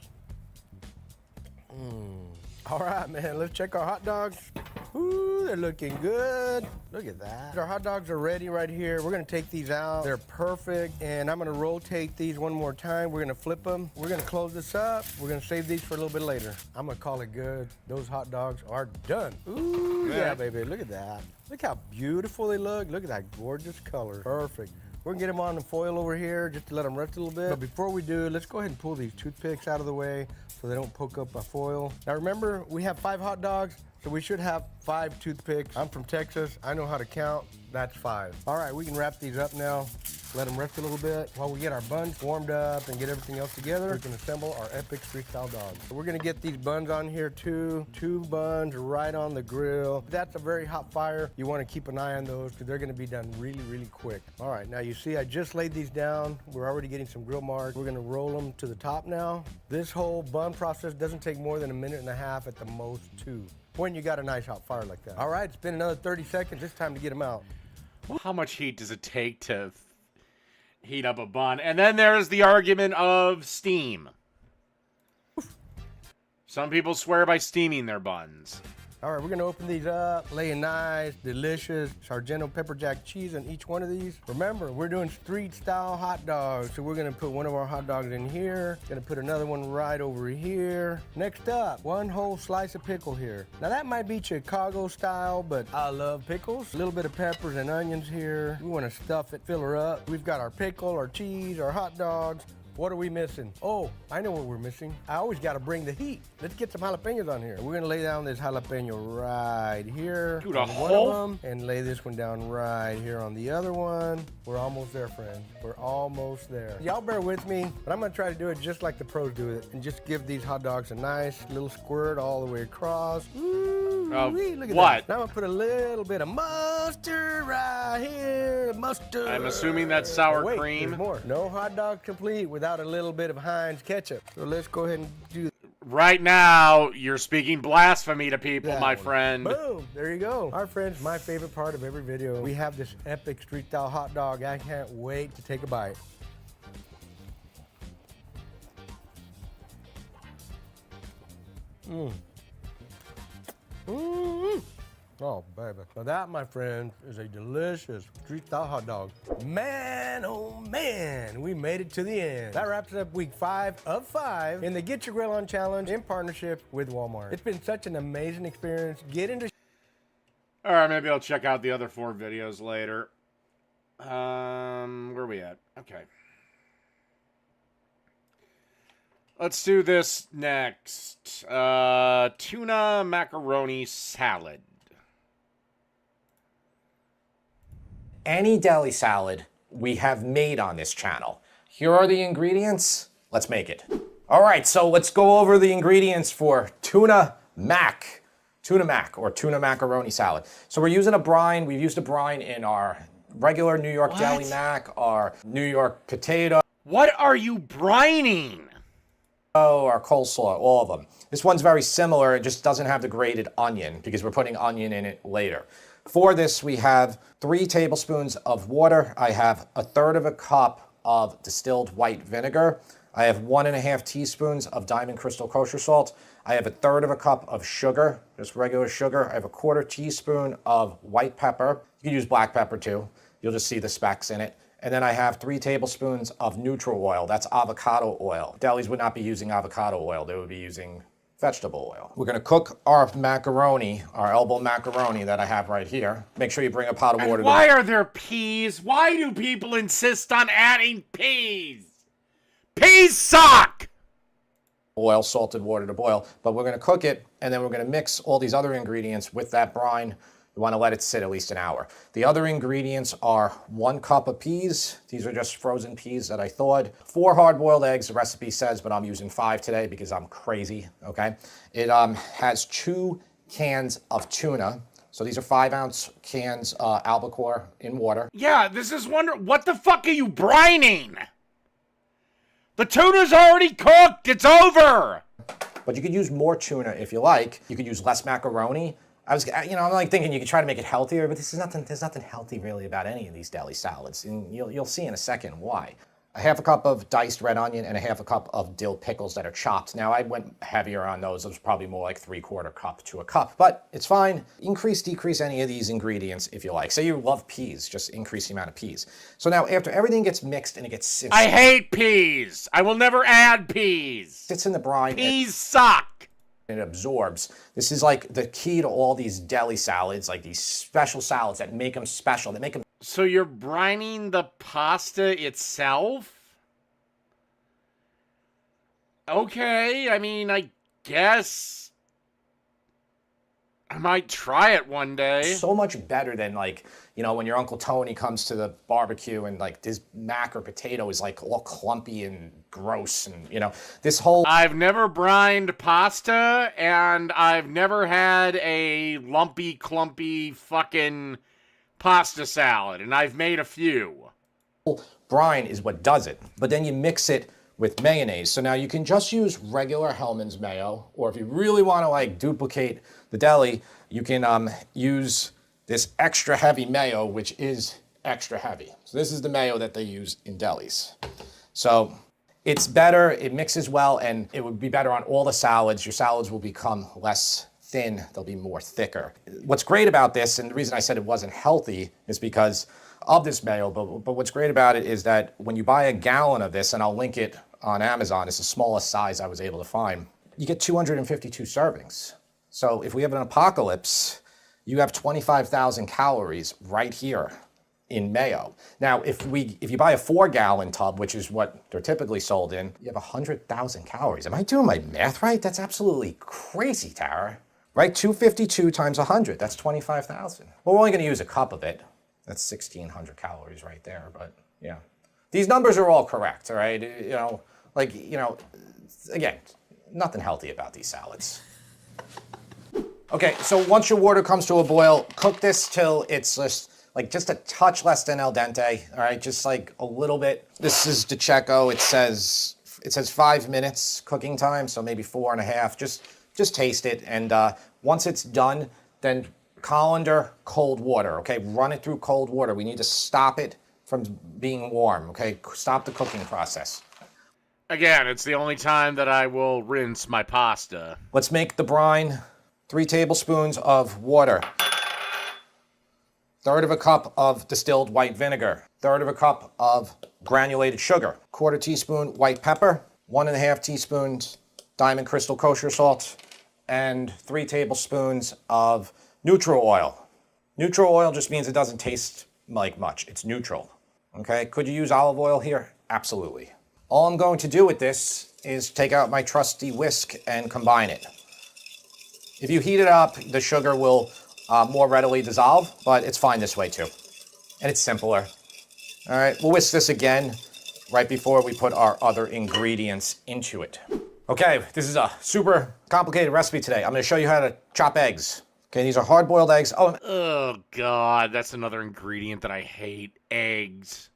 All right, man, let's check our hot dogs. Ooh, they're looking good. Look at that. Our hot dogs are ready right here. We're gonna take these out. They're perfect, and I'm gonna rotate these one more time. We're gonna flip them. We're gonna close this up. We're gonna save these for a little bit later. I'm gonna call it good. Those hot dogs are done. Ooh, yeah, baby, look at that. Look how beautiful they look. Look at that gorgeous color. Perfect. We're gonna get them on the foil over here just to let them rest a little bit. But before we do, let's go ahead and pull these toothpicks out of the way so they don't poke up our foil. Now remember, we have 5 hot dogs, so we should have 5 toothpicks. I'm from Texas, I know how to count, that's 5. All right, we can wrap these up now. Let them rest a little bit while we get our buns warmed up and get everything else together. We can assemble our epic street style dogs. So we're gonna get these buns on here too. 2 buns right on the grill. That's a very hot fire. You wanna keep an eye on those because they're gonna be done really, really quick. All right, now you see I just laid these down. We're already getting some grill marks. We're gonna roll them to the top now. This whole bun process doesn't take more than 1.5 minutes at the most 2. When you got a nice hot fire like that. All right, it's been another 30 seconds. It's time to get them out. How much heat does it take to heat up a bun? And then there's the argument of steam. Some people swear by steaming their buns. All right, we're gonna open these up, lay a nice, delicious Sargento pepper jack cheese on each one of these. Remember, we're doing street style hot dogs, so we're gonna put one of our hot dogs in here, gonna put another one right over here. Next up, 1 whole slice of pickle here. Now that might be Chicago style, but I love pickles. A little bit of peppers and onions here. We wanna stuff it, fill her up. We've got our pickle, our cheese, our hot dogs. What are we missing? Oh, I know what we're missing. I always got to bring the heat. Let's get some jalapenos on here. We're going to lay down this jalapeno right here. Dude, on a one whole? of them, and lay this one down right here on the other one. We're almost there, friends. We're almost there. Y'all bear with me, but I'm going to try to do it just like the pros do it and just give these hot dogs a nice little squirt all the way across. Ooh, look at what? that. Now I'm going to put a little bit of mustard right here. Mustard. I'm assuming that's sour Wait, cream. There's more. No hot dog complete without a little bit of Heinz ketchup. So let's go ahead and do Right now, you're speaking blasphemy to people, that my one. friend. Boom, there you go. Our friends, my favorite part of every video, we have this epic street style hot dog. I can't wait to take a bite. Mmm. Mmm. Oh, baby. Now that, my friend, is a delicious street style hot dog. Man, oh man, we made it to the end. That wraps up week 5 of 5 in the Get Your Grill On Challenge in partnership with Walmart. It's been such an amazing experience. Get into All right, maybe I'll check out the other 4 videos later. Where are we at? Okay. Let's do this next. Tuna macaroni salad. Any deli salad we have made on this channel. Here are the ingredients. Let's make it. All right, so let's go over the ingredients for tuna mac or tuna macaroni salad. So we're using a brine. We've used a brine in our regular New York deli mac, our New York potato. What are you brining? Our coleslaw, all of them. This one's very similar. It just doesn't have the grated onion because we're putting onion in it later. For this, we have 3 tablespoons of water. I have 1/3 cup of distilled white vinegar. I have 1.5 teaspoons of Diamond Crystal kosher salt. I have 1/3 cup of sugar, just regular sugar. I have 1/4 teaspoon of white pepper. You can use black pepper too. You'll just see the specks in it. And then I have 3 tablespoons of neutral oil. That's avocado oil. Delis would not be using avocado oil. They would be using vegetable oil. We're gonna cook our macaroni, our elbow macaroni that I have right here. Make sure you bring a pot of water. Why are there peas? Why do people insist on adding peas? Peas suck! Oil, salted water to boil. But we're gonna cook it, and then we're gonna mix all these other ingredients with that brine. You wanna let it sit at least an hour. The other ingredients are 1 cup of peas. These are just frozen peas that I thawed. 4 hard-boiled eggs, the recipe says, but I'm using 5 today because I'm crazy, okay? It has 2 cans of tuna. So these are 5-ounce cans, albacore in water. Yeah, this is what the fuck are you brining? The tuna's already cooked, it's over! But you could use more tuna if you like. You could use less macaroni. I'm like thinking you could try to make it healthier, but there's nothing healthy really about any of these deli salads, and you'll see in a second why. a half a cup of diced red onion, and a half a cup of dill pickles that are chopped. Now, I went heavier on those. It was probably more like 3/4 cup to a cup, but it's fine. Increase, decrease any of these ingredients if you like. Say you love peas, just increase the amount of peas. So now, after everything gets mixed and it gets... I hate peas. I will never add peas. Sits in the brine. Peas suck. It absorbs. This is like the key to all these deli salads, like these special salads that make them special, that make them... So you're brining the pasta itself? Okay, I mean, I guess I might try it one day. So much better than, like, you know, when your Uncle Tony comes to the barbecue and like this mac or potato is like all clumpy and gross, and you know, this whole... I've never brined pasta, and I've never had a lumpy, clumpy fucking pasta salad, and I've made a few. Brine is what does it, but then you mix it with mayonnaise. So now you can just use regular Hellmann's mayo, or if you really want to like duplicate the deli, you can use this extra heavy mayo, which is extra heavy. So this is the mayo that they use in delis. So it's better, it mixes well, and it would be better on all the salads. Your salads will become less thin, they'll be more thicker. What's great about this, and the reason I said it wasn't healthy, is because of this mayo, but what's great about it is that when you buy a gallon of this, and I'll link it on Amazon, it's the smallest size I was able to find, you get 252 servings. So if we have an apocalypse, you have 25,000 calories right here in mayo. Now, if you buy a 4-gallon tub, which is what they're typically sold in, you have 100,000 calories. Am I doing my math right? That's absolutely crazy, Tara. Right? 252 times 100, that's 25,000. Well, we're only going to use a cup of it. That's 1,600 calories right there, but yeah. These numbers are all correct, all right? You know, like, you know, again, nothing healthy about these salads. Okay, so once your water comes to a boil, cook this till it's just a touch less than al dente, all right? Just like a little bit. This is DiCecco. It says 5 minutes cooking time, so maybe 4.5. Just taste it, and once it's done, then colander cold water, okay? Run it through cold water. We need to stop it from being warm, okay? Stop the cooking process. Again, it's the only time that I will rinse my pasta. Let's make the brine. 3 tablespoons of water. 1/3 cup of distilled white vinegar. 1/3 cup of granulated sugar. 1/4 teaspoon white pepper. 1.5 teaspoons diamond crystal kosher salt. And 3 tablespoons of neutral oil. Neutral oil just means it doesn't taste like much. It's neutral. Okay? Could you use olive oil here? Absolutely. All I'm going to do with this is take out my trusty whisk and combine it. If you heat it up, the sugar will more readily dissolve, but it's fine this way too. And it's simpler. All right, we'll whisk this again right before we put our other ingredients into it. Okay, this is a super complicated recipe today. I'm gonna show you how to chop eggs. Okay, these are hard-boiled eggs. Oh God, that's another ingredient that I hate, eggs.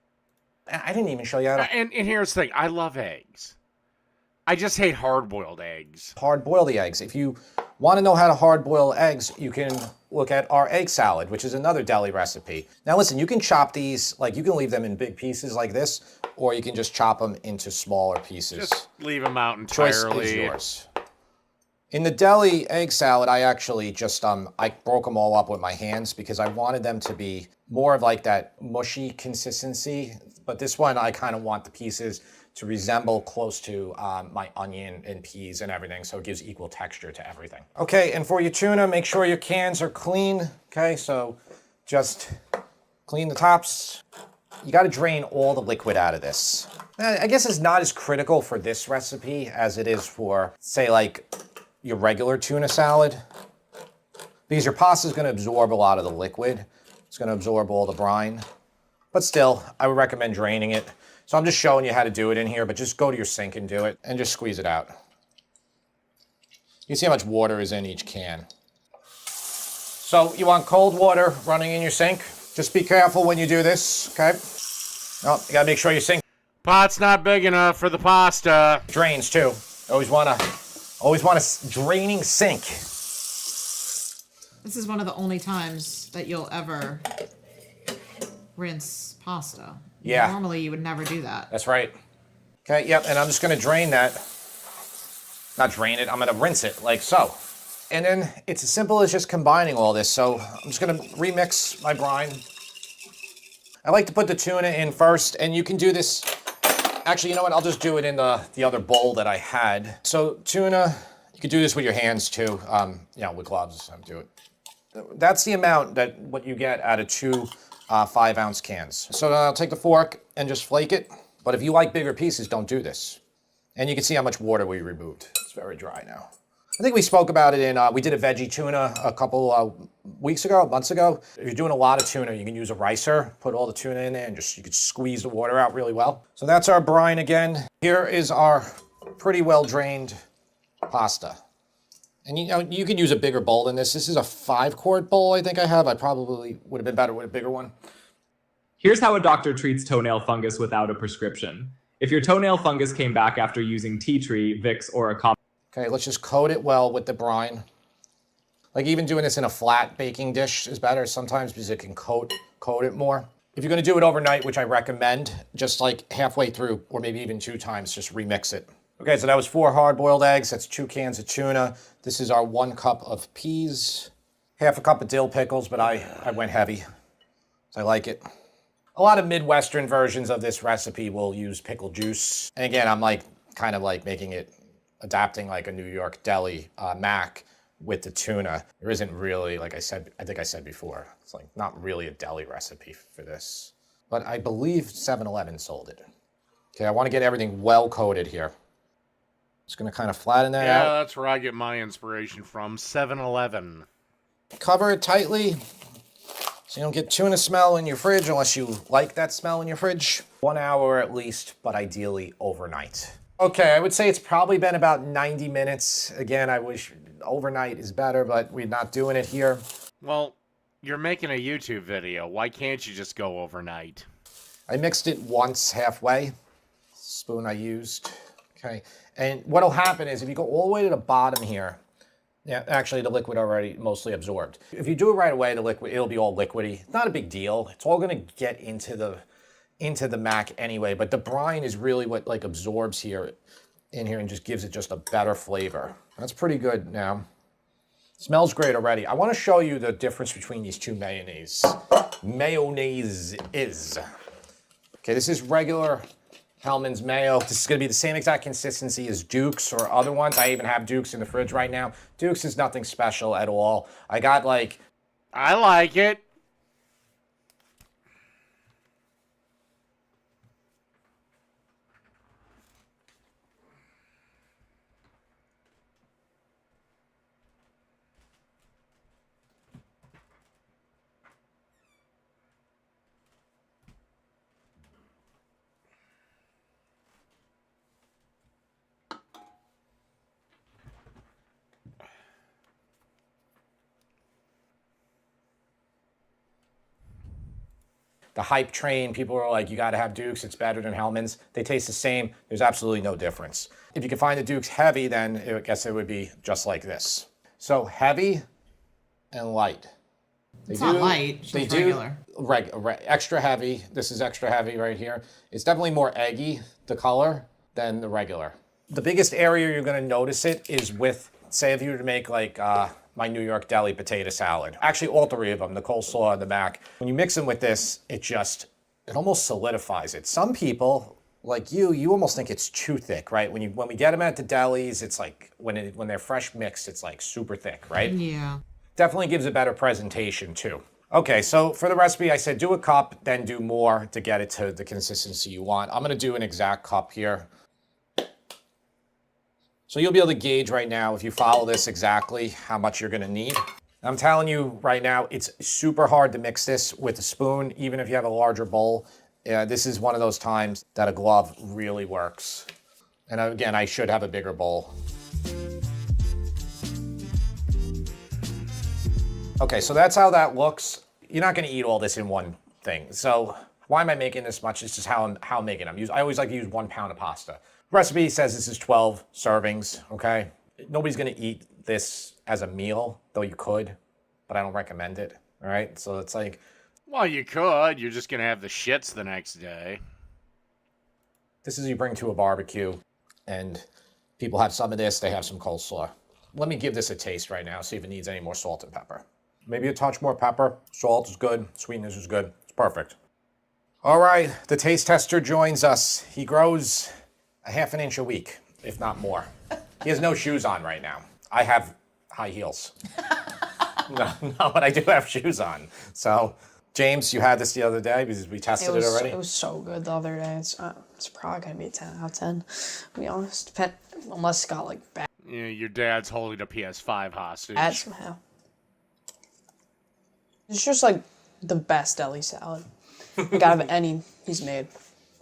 I didn't even show you how to... And here's the thing, I love eggs. I just hate hard-boiled eggs. Hard-boil the eggs. If you want to know how to hard-boil eggs, you can look at our egg salad, which is another deli recipe. Now listen, you can chop these, like you can leave them in big pieces like this, or you can just chop them into smaller pieces. Just leave them out entirely. Choice is yours. In the deli egg salad, I actually just, I broke them all up with my hands because I wanted them to be more of like that mushy consistency. But this one, I kind of want the pieces to resemble close to my onion and peas and everything, so it gives equal texture to everything. Okay, and for your tuna, make sure your cans are clean. Okay, so just clean the tops. You gotta drain all the liquid out of this. I guess it's not as critical for this recipe as it is for, say, like your regular tuna salad, because your pasta is gonna absorb a lot of the liquid. It's gonna absorb all the brine. But still, I would recommend draining it. So I'm just showing you how to do it in here, but just go to your sink and do it, and just squeeze it out. You see how much water is in each can. So you want cold water running in your sink. Just be careful when you do this, okay? Oh, you gotta make sure your sink pot's not big enough for the pasta. Drains too. Always want a draining sink. This is one of the only times that you'll ever rinse pasta. Yeah. Normally you would never do that. That's right. Okay, yep, and I'm just gonna drain that. Not drain it, I'm gonna rinse it like so. And then it's as simple as just combining all this. So I'm just gonna remix my brine. I like to put the tuna in first, and you can do this. Actually, you know what? I'll just do it in the other bowl that I had. So tuna, you could do this with your hands too. With gloves, I'll do it. That's the amount that what you get out of two 5-ounce cans. So I'll take the fork and just flake it. But if you like bigger pieces, don't do this. And you can see how much water we removed. It's very dry now. I think we spoke about it in, we did a veggie tuna a couple months ago. If you're doing a lot of tuna, you can use a ricer, put all the tuna in there, and you could squeeze the water out really well. So that's our brine again. Here is our pretty well drained pasta. And you could use a bigger bowl than this. This is a 5-quart bowl I think I have. I probably would have been better with a bigger one. Here's how a doctor treats toenail fungus without a prescription. If your toenail fungus came back after using tea tree, Vicks, or a Okay, let's just coat it well with the brine. Like even doing this in a flat baking dish is better sometimes because it can coat it more. If you're gonna do it overnight, which I recommend, just like halfway through, or maybe even 2 times, just remix it. Okay, so that was 4 hard-boiled eggs. That's 2 cans of tuna. This is our 1 cup of peas. Half a cup of dill pickles, but I went heavy. So I like it. A lot of Midwestern versions of this recipe will use pickle juice. And again, I'm kind of making it, adapting like a New York deli mac with the tuna. There isn't really, like I think I said before, it's not really a deli recipe for this. But I believe 7-Eleven sold it. Okay, I want to get everything well coated here. Just gonna kind of flatten that out. Yeah, that's where I get my inspiration from, 7-Eleven. Cover it tightly so you don't get tuna smell in your fridge unless you like that smell in your fridge. 1 hour at least, but ideally overnight. Okay, I would say it's probably been about 90 minutes. Again, I wish overnight is better, but we're not doing it here. Well, you're making a YouTube video. Why can't you just go overnight? I mixed it once halfway. Spoon I used. Okay, and what'll happen is if you go all the way to the bottom here, yeah, actually the liquid already mostly absorbed. If you do it right away, the liquid, it'll be all liquidy. Not a big deal. It's all gonna get into the mac anyway, but the brine is really what absorbs in here and just gives it just a better flavor. That's pretty good now. Smells great already. I want to show you the difference between these two mayonnaise. Mayonnaise is. Okay, this is regular Hellmann's mayo. This is going to be the same exact consistency as Duke's or other ones. I even have Duke's in the fridge right now. Duke's is nothing special at all. I got I like it. the hype train. People are like, you got to have Duke's. It's better than Hellmann's. They taste the same. There's absolutely no difference. If you can find the Duke's heavy, then I guess it would be just like this. So heavy and light. It's not light, it's just regular. Extra heavy. This is extra heavy right here. It's definitely more eggy, the color, than the regular. The biggest area you're going to notice it is with, say if you were to make like my New York deli potato salad. Actually, all three of them, the coleslaw and the mac. When you mix them with this, it almost solidifies it. Some people, like you almost think it's too thick, right? When we get them at the delis, it's like, when they're fresh mixed, it's like super thick, right? Yeah. Definitely gives a better presentation too. Okay, so for the recipe, I said do a cup, then do more to get it to the consistency you want. I'm gonna do an exact cup here. So you'll be able to gauge right now, if you follow this exactly, how much you're gonna need. I'm telling you right now, it's super hard to mix this with a spoon, even if you have a larger bowl. This is one of those times that a glove really works. And again, I should have a bigger bowl. Okay, so that's how that looks. You're not gonna eat all this in one thing. So why am I making this much? It's just how I'm making them. I always like to use 1 pound of pasta. Recipe says this is 12 servings, okay? Nobody's gonna eat this as a meal, though you could, but I don't recommend it, all right? So it's like, Well, you could. You're just going to have the shits the next day. This is you bring to a barbecue, and people have some of this, they have some coleslaw. Let me give this a taste right now, see if it needs any more salt and pepper. Maybe a touch more pepper. Salt is good, sweetness is good. It's perfect. All right, the taste tester joins us. He grows a ½ inch a week, if not more. He has no shoes on right now. I have high heels. No, but I do have shoes on. So, James, you had this the other day because we tested it already? It was so good the other day. It's probably going to be a 10 out of 10, to be honest. Unless it got, like, bad. Yeah, your dad's holding a PS5 hostage. Somehow. It's just, like, the best deli salad. Like, out of any he's made.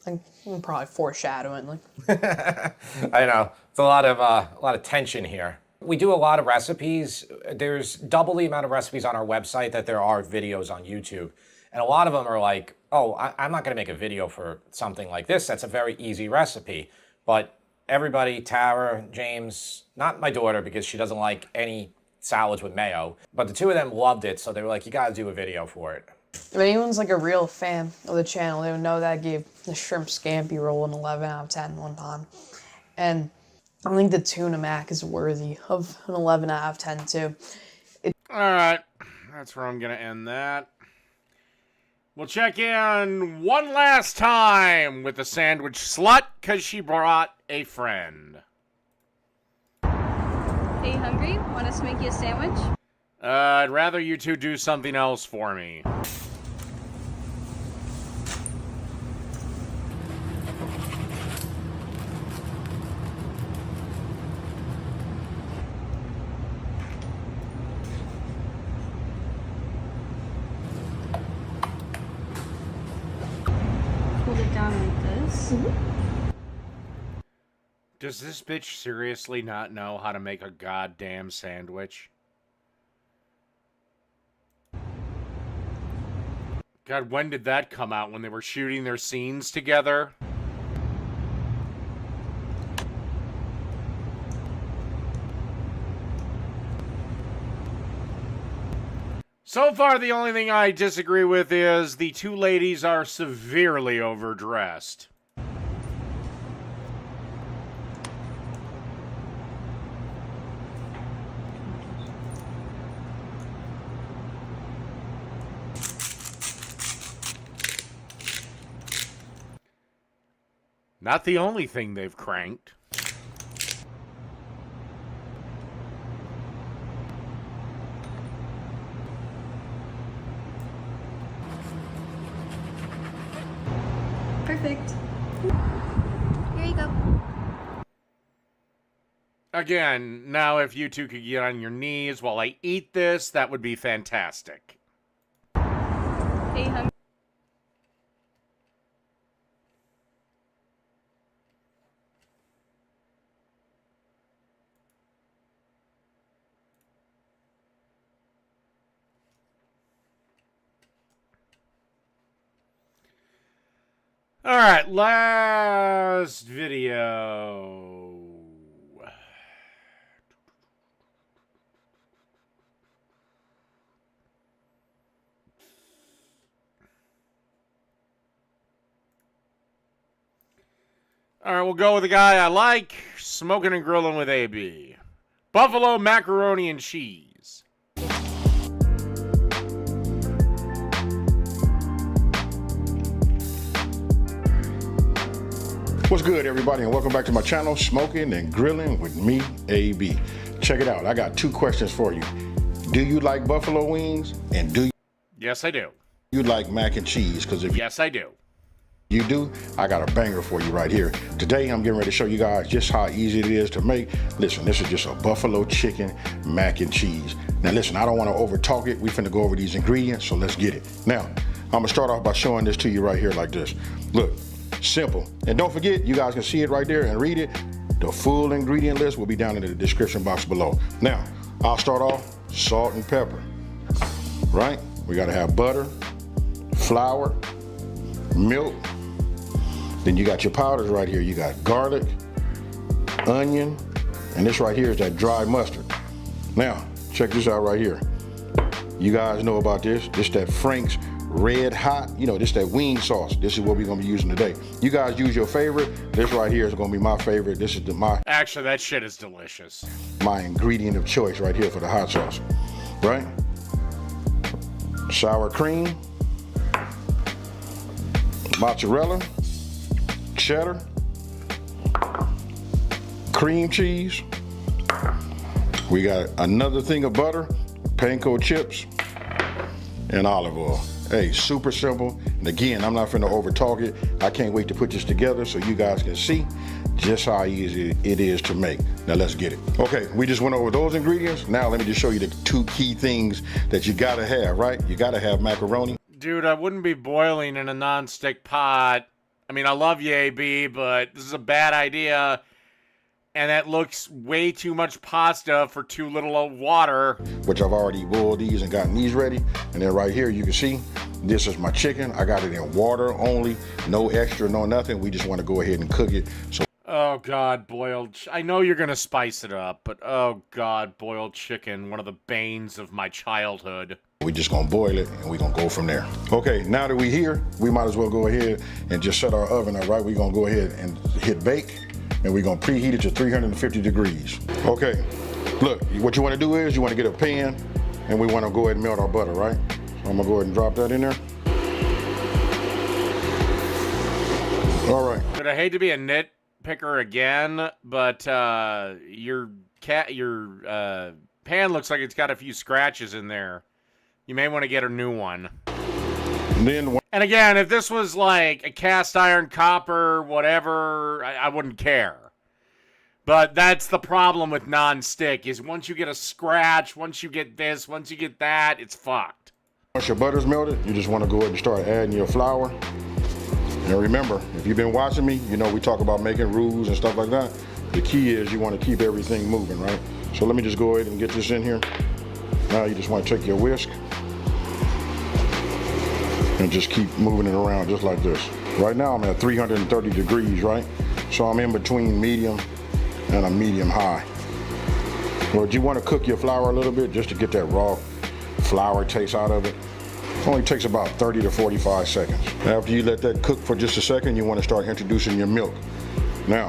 Like, I'm probably foreshadowing. Like. I know. It's a lot of tension here. We do a lot of recipes. There's double the amount of recipes on our website that there are videos on YouTube. And a lot of them are like, oh, I'm not going to make a video for something like this. That's a very easy recipe. But everybody, Tara, James, not my daughter because she doesn't like any salads with mayo, but the two of them loved it. So they were like, you got to do a video for it. If anyone's like a real fan of the channel, they would know that I gave the shrimp scampi roll an 11 out of 10 one time. And I think the tuna mac is worthy of an 11 out of 10 too. All right, that's where I'm going to end that. We'll check in one last time with the sandwich slut because she brought a friend. Are you hungry? Want us to make you a sandwich? I'd rather you two do something else for me. Hold it down like this. Does this bitch seriously not know how to make a goddamn sandwich? God, when did that come out? When they were shooting their scenes together? So far, the only thing I disagree with is the two ladies are severely overdressed. Not the only thing they've cranked. Perfect. Here you go. Again, now if you two could get on your knees while I eat this, that would be fantastic. Are you hungry? All right, last video. All right, we'll go with the guy I like, smoking and grilling with AB. Buffalo macaroni and cheese. What's good, everybody, and welcome back to my channel, Smoking and Grilling with me, AB. Check it out. I got two questions for you. Do you like buffalo wings? And do Yes, I do. you like mac and cheese? Because if Yes, I do. you do, I got a banger for you right here. Today, I'm getting ready to show you guys just how easy it is to make. Listen, this is just a buffalo chicken mac and cheese. Now, listen, I don't want to over talk it. We finna go over these ingredients, so let's get it. Now, I'm gonna start off by showing this to you right here like this. Look. Simple. And don't forget, you guys can see it right there and read it. The full ingredient list will be down in the description box below. Now, I'll start off salt and pepper, right? We gotta have butter, flour, milk. Then you got your powders right here. You got garlic, onion, and this right here is that dry mustard. Now, check this out right here. You guys know about this. This that Frank's red hot, you know, this that wing sauce. This is what we're gonna be using today. You guys use your favorite. This right here is gonna be my favorite. This is Actually, that shit is delicious. my ingredient of choice right here for the hot sauce, right? Sour cream, mozzarella, cheddar, cream cheese. We got another thing of butter, panko chips, and olive oil. Hey, super simple. And again, I'm not finna over talk it. I can't wait to put this together so you guys can see just how easy it is to make. Now let's get it. Okay, we just went over those ingredients. Now let me just show you the two key things that you gotta have, right? You gotta have macaroni. Dude, I wouldn't be boiling in a non-stick pot. I mean, I love you, AB, but this is a bad idea. And that looks way too much pasta for too little water. Which I've already boiled these and gotten these ready. And then right here, you can see, this is my chicken. I got it in water only, no extra, no nothing. We just want to go ahead and cook it. So. Oh God, I know you're gonna spice it up, but oh God, boiled chicken, one of the banes of my childhood. We're just gonna boil it and we're gonna go from there. Okay, now that we're here, we might as well go ahead and just set our oven up, right? We're gonna go ahead and hit bake. And we're gonna preheat it to 350 degrees. Okay, look, what you wanna do is you wanna get a pan and we wanna go ahead and melt our butter, right? So I'm gonna go ahead and drop that in there. All right. But I hate to be a nitpicker again, but your pan looks like it's got a few scratches in there. You may want to get a new one. And again, if this was like a cast iron, copper, whatever, I wouldn't care. But that's the problem with non-stick, is once you get a scratch, once you get this, once you get that, it's fucked. Once your butter's melted, you just want to go ahead and start adding your flour. And remember, if you've been watching me, you know we talk about making roux and stuff like that. The key is you want to keep everything moving, right? So let me just go ahead and get this in here. Now you just want to take your whisk and just keep moving it around just like this. Right now I'm at 330 degrees, right? So I'm in between medium and a medium high. Well, you want to cook your flour a little bit just to get that raw flour taste out of it. It only takes about 30 to 45 seconds. After you let that cook for just a second, you want to start introducing your milk. Now,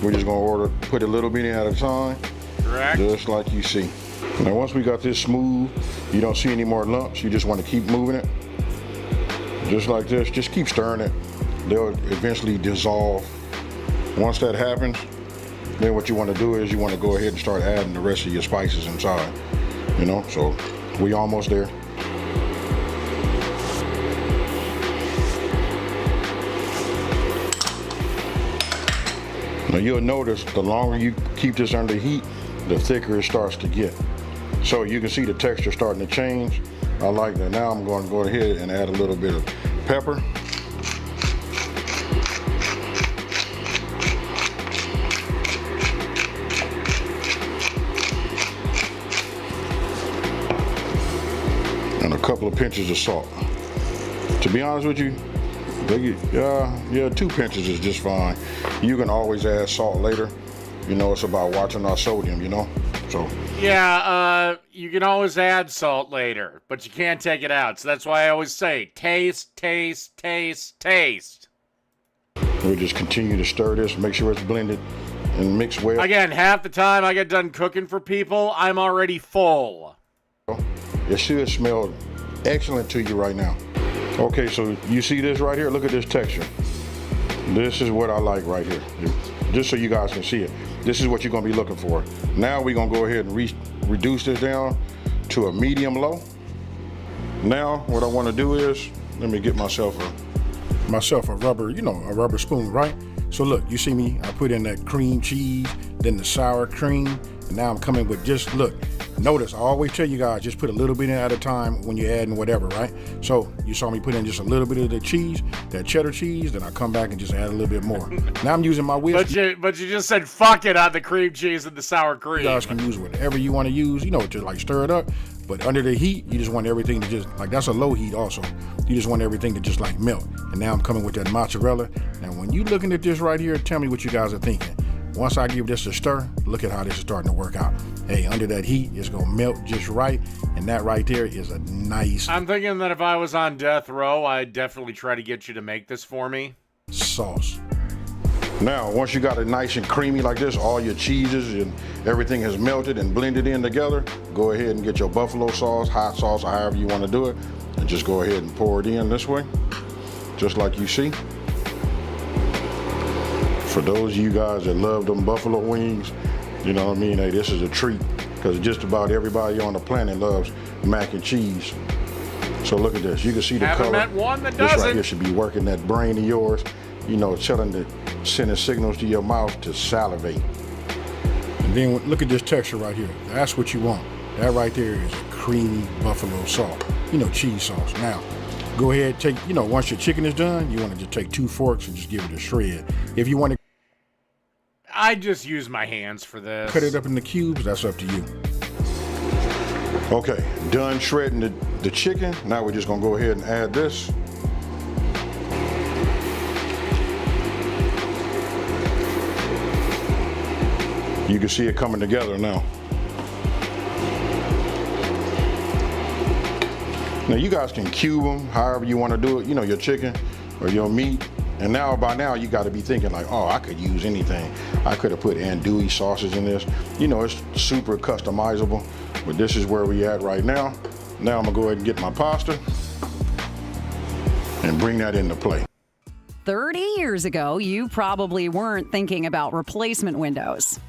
we're just gonna put a little bit in at a time. Correct. Just like you see. Now once we got this smooth, you don't see any more lumps, you just want to keep moving it. Just like this, just keep stirring it. They'll eventually dissolve. Once that happens, then what you want to do is you want to go ahead and start adding the rest of your spices inside. You know, so we almost there. Now you'll notice the longer you keep this under heat, the thicker it starts to get. So you can see the texture starting to change. I like that. Now I'm going to go ahead and add a little bit of pepper. And a couple of pinches of salt. To be honest with you, 2 pinches is just fine. You can always add salt later. You know, it's about watching our sodium, you know? So. Yeah, you can always add salt later, but you can't take it out. So that's why I always say, taste, taste, taste, taste. We'll just continue to stir this, make sure it's blended and mixed well. Again, half the time I get done cooking for people, I'm already full. It should smell excellent to you right now. Okay, so you see this right here? Look at this texture. This is what I like right here. Just so you guys can see it. This is what you're gonna be looking for. Now we're gonna go ahead and reduce this down to a medium low. Now what I wanna do is, let me get myself a rubber, a rubber spoon, right? So look, you see me, I put in that cream cheese, then the sour cream, and now I'm coming with just, look, notice, I always tell you guys, just put a little bit in at a time when you're adding whatever, right? So you saw me put in just a little bit of the cheese, that cheddar cheese, then I come back and just add a little bit more. Now I'm using my whisk. But you just said fuck it on the cream cheese and the sour cream. You guys can use whatever you want to use, to like stir it up. But under the heat, you just want everything to just, like that's a low heat also. You just want everything to just like melt. And now I'm coming with that mozzarella. Now when you looking at this right here, tell me what you guys are thinking. once I give this a stir, look at how this is starting to work out. Hey, under that heat, it's gonna melt just right, and that right there is a nice I'm thinking that if I was on death row, I'd definitely try to get you to make this for me. sauce. Now, once you got it nice and creamy like this, all your cheeses and everything has melted and blended in together, go ahead and get your buffalo sauce, hot sauce, or however you want to do it, and just go ahead and pour it in this way, just like you see. For those of you guys that love them buffalo wings, you know what I mean? Hey, this is a treat, because just about everybody on the planet loves mac and cheese. So look at this. You can see the Haven't color. met one that This right doesn't. here should be working that brain of yours, you know, sending signals to your mouth to salivate. And then look at this texture right here. That's what you want. That right there is a creamy buffalo sauce, you know, cheese sauce. Now, go ahead, take, you know, once your chicken is done, you want to just take 2 forks and just give it a shred. If you want to I just use my hands for this. cut it up into cubes, that's up to you. Okay, done shredding the chicken. Now we're just gonna go ahead and add this. You can see it coming together now. Now you guys can cube them however you want to do it, you know, your chicken or your meat. And now, by now, you got to be thinking like, oh, I could use anything. I could have put andouille sauces in this. You know, it's super customizable, but this is where we at right now. Now I'm gonna go ahead and get my pasta and bring that into play. 30 years ago, you probably weren't thinking about replacement windows.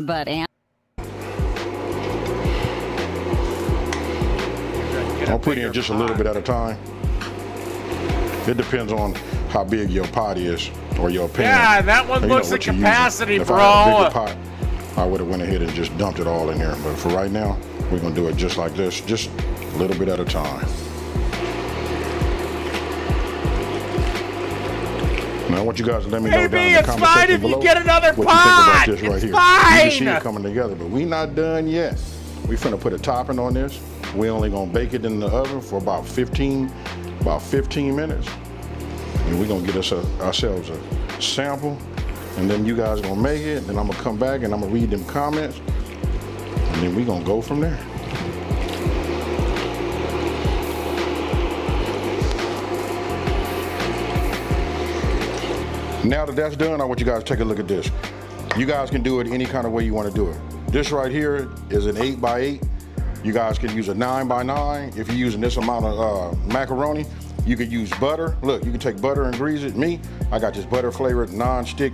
But I'll put in just a little bit at a time. It depends on how big your pot is or your pan. Yeah, that one You know looks what at you're using. capacity, If bro. I had a bigger pot, I would have went ahead and just dumped it all in there. But for right now, we're gonna do it just like this, just a little bit at a time. Now I want you guys to let me know down in the it's comment fine section if you below get another what pot. you think about this right It's here. You can see fine. it coming together, but we not done yet. We finna put a topping on this. We only gonna bake it in the oven for about 15 minutes. And we're gonna get ourselves a sample, and then you guys gonna make it, and then I'm gonna come back and I'm gonna read them comments, and then we're gonna go from there. Now that that's done, I want you guys to take a look at this. You guys can do it any kind of way you want to do it. This right here is an 8x8. You guys can use a 9x9. If you're using this amount of macaroni, you could use butter. Look, you can take butter and grease it. Me, I got this butter flavored non-stick,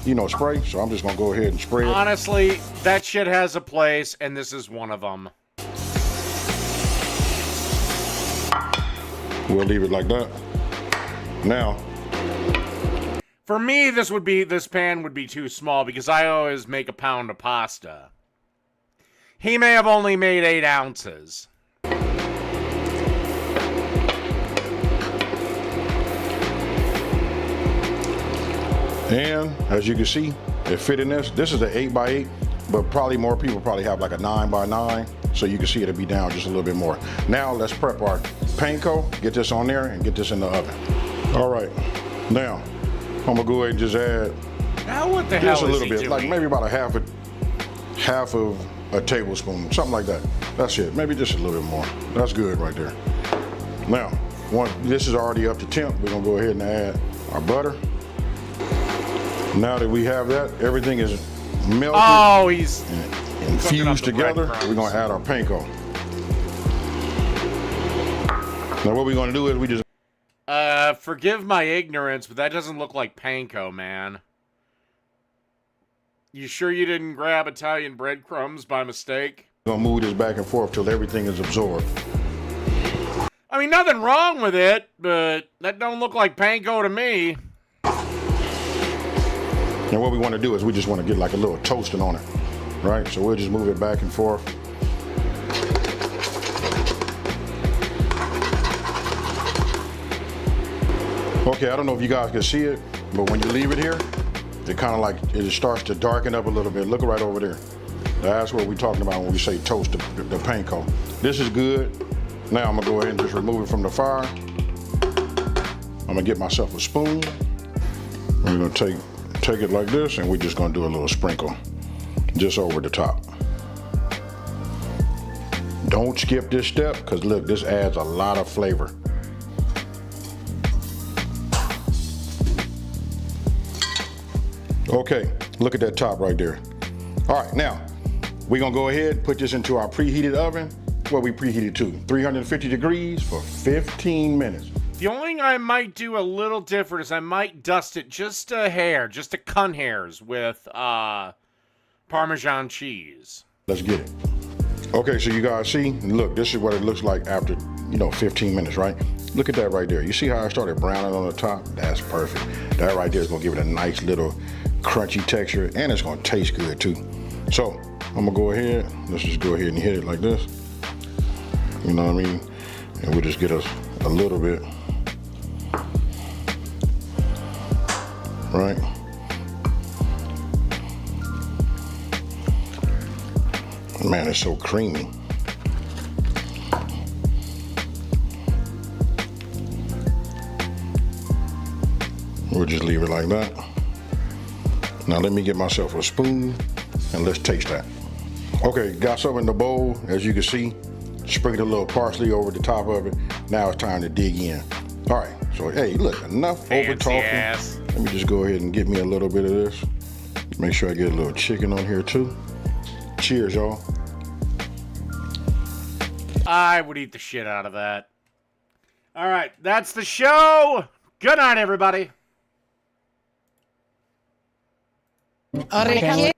you know, spray. So I'm just gonna go ahead and spray it. Honestly, that shit has a place, and this is one of them. We'll leave it like that. Now, For me, this pan would be too small because I always make a pound of pasta. He may have only made 8 ounces. and as you can see, it fit in this. This is an 8x8, but probably more people probably have like a 9x9. So you can see it'll be down just a little bit more. Now let's prep our panko, get this on there and get this in the oven. All right, now I'm gonna go ahead and just add Now what the just hell a is little he bit, doing? like maybe about half of a tablespoon, something like that. That's it, maybe just a little bit more. That's good right there. Now, once this is already up to temp, we're gonna go ahead and add our butter. Now that we have that, everything is melted. Oh, he's infused together. We're gonna add our panko. Now what we're gonna do is we just forgive my ignorance, but that doesn't look like panko, man. You sure you didn't grab Italian breadcrumbs by mistake? gonna move this back and forth till everything is absorbed. I mean, nothing wrong with it, but that don't look like panko to me. And what we want to do is we just want to get like a little toasting on it, right? So we'll just move it back and forth. Okay, I don't know if you guys can see it, but when you leave it here, it kind of like, it starts to darken up a little bit. Look right over there. That's what we're talking about when we say toast the panko. This is good. Now I'm gonna go ahead and just remove it from the fire. I'm gonna get myself a spoon. I'm gonna take take it like this and we're just gonna do a little sprinkle just over the top. Don't skip this step, because look, this adds a lot of flavor. Okay, look at that top right there. All right, now, we're gonna go ahead and put this into our preheated oven. What we preheated to, 350 degrees for 15 minutes. The only thing I might do a little different is I might dust it just a hair, just a cunt hairs with Parmesan cheese. Let's get it. Okay, so you guys see, look, this is what it looks like after, 15 minutes, right? Look at that right there. You see how I started browning on the top? That's perfect. That right there is gonna give it a nice little crunchy texture, and it's gonna taste good too. So, I'm gonna go ahead, let's just go ahead and hit it like this. You know what I mean? And we'll just get us a little bit. Right? Man, it's so creamy. We'll just leave it like that. Now let me get myself a spoon and let's taste that. Okay, got some in the bowl, as you can see. Sprinkled a little parsley over the top of it. Now it's time to dig in. All right, so hey, look, enough over talking. Let me just go ahead and get me a little bit of this. Make sure I get a little chicken on here too. Cheers, y'all. I would eat the shit out of that. All right, that's the show. Good night, everybody. Oreja.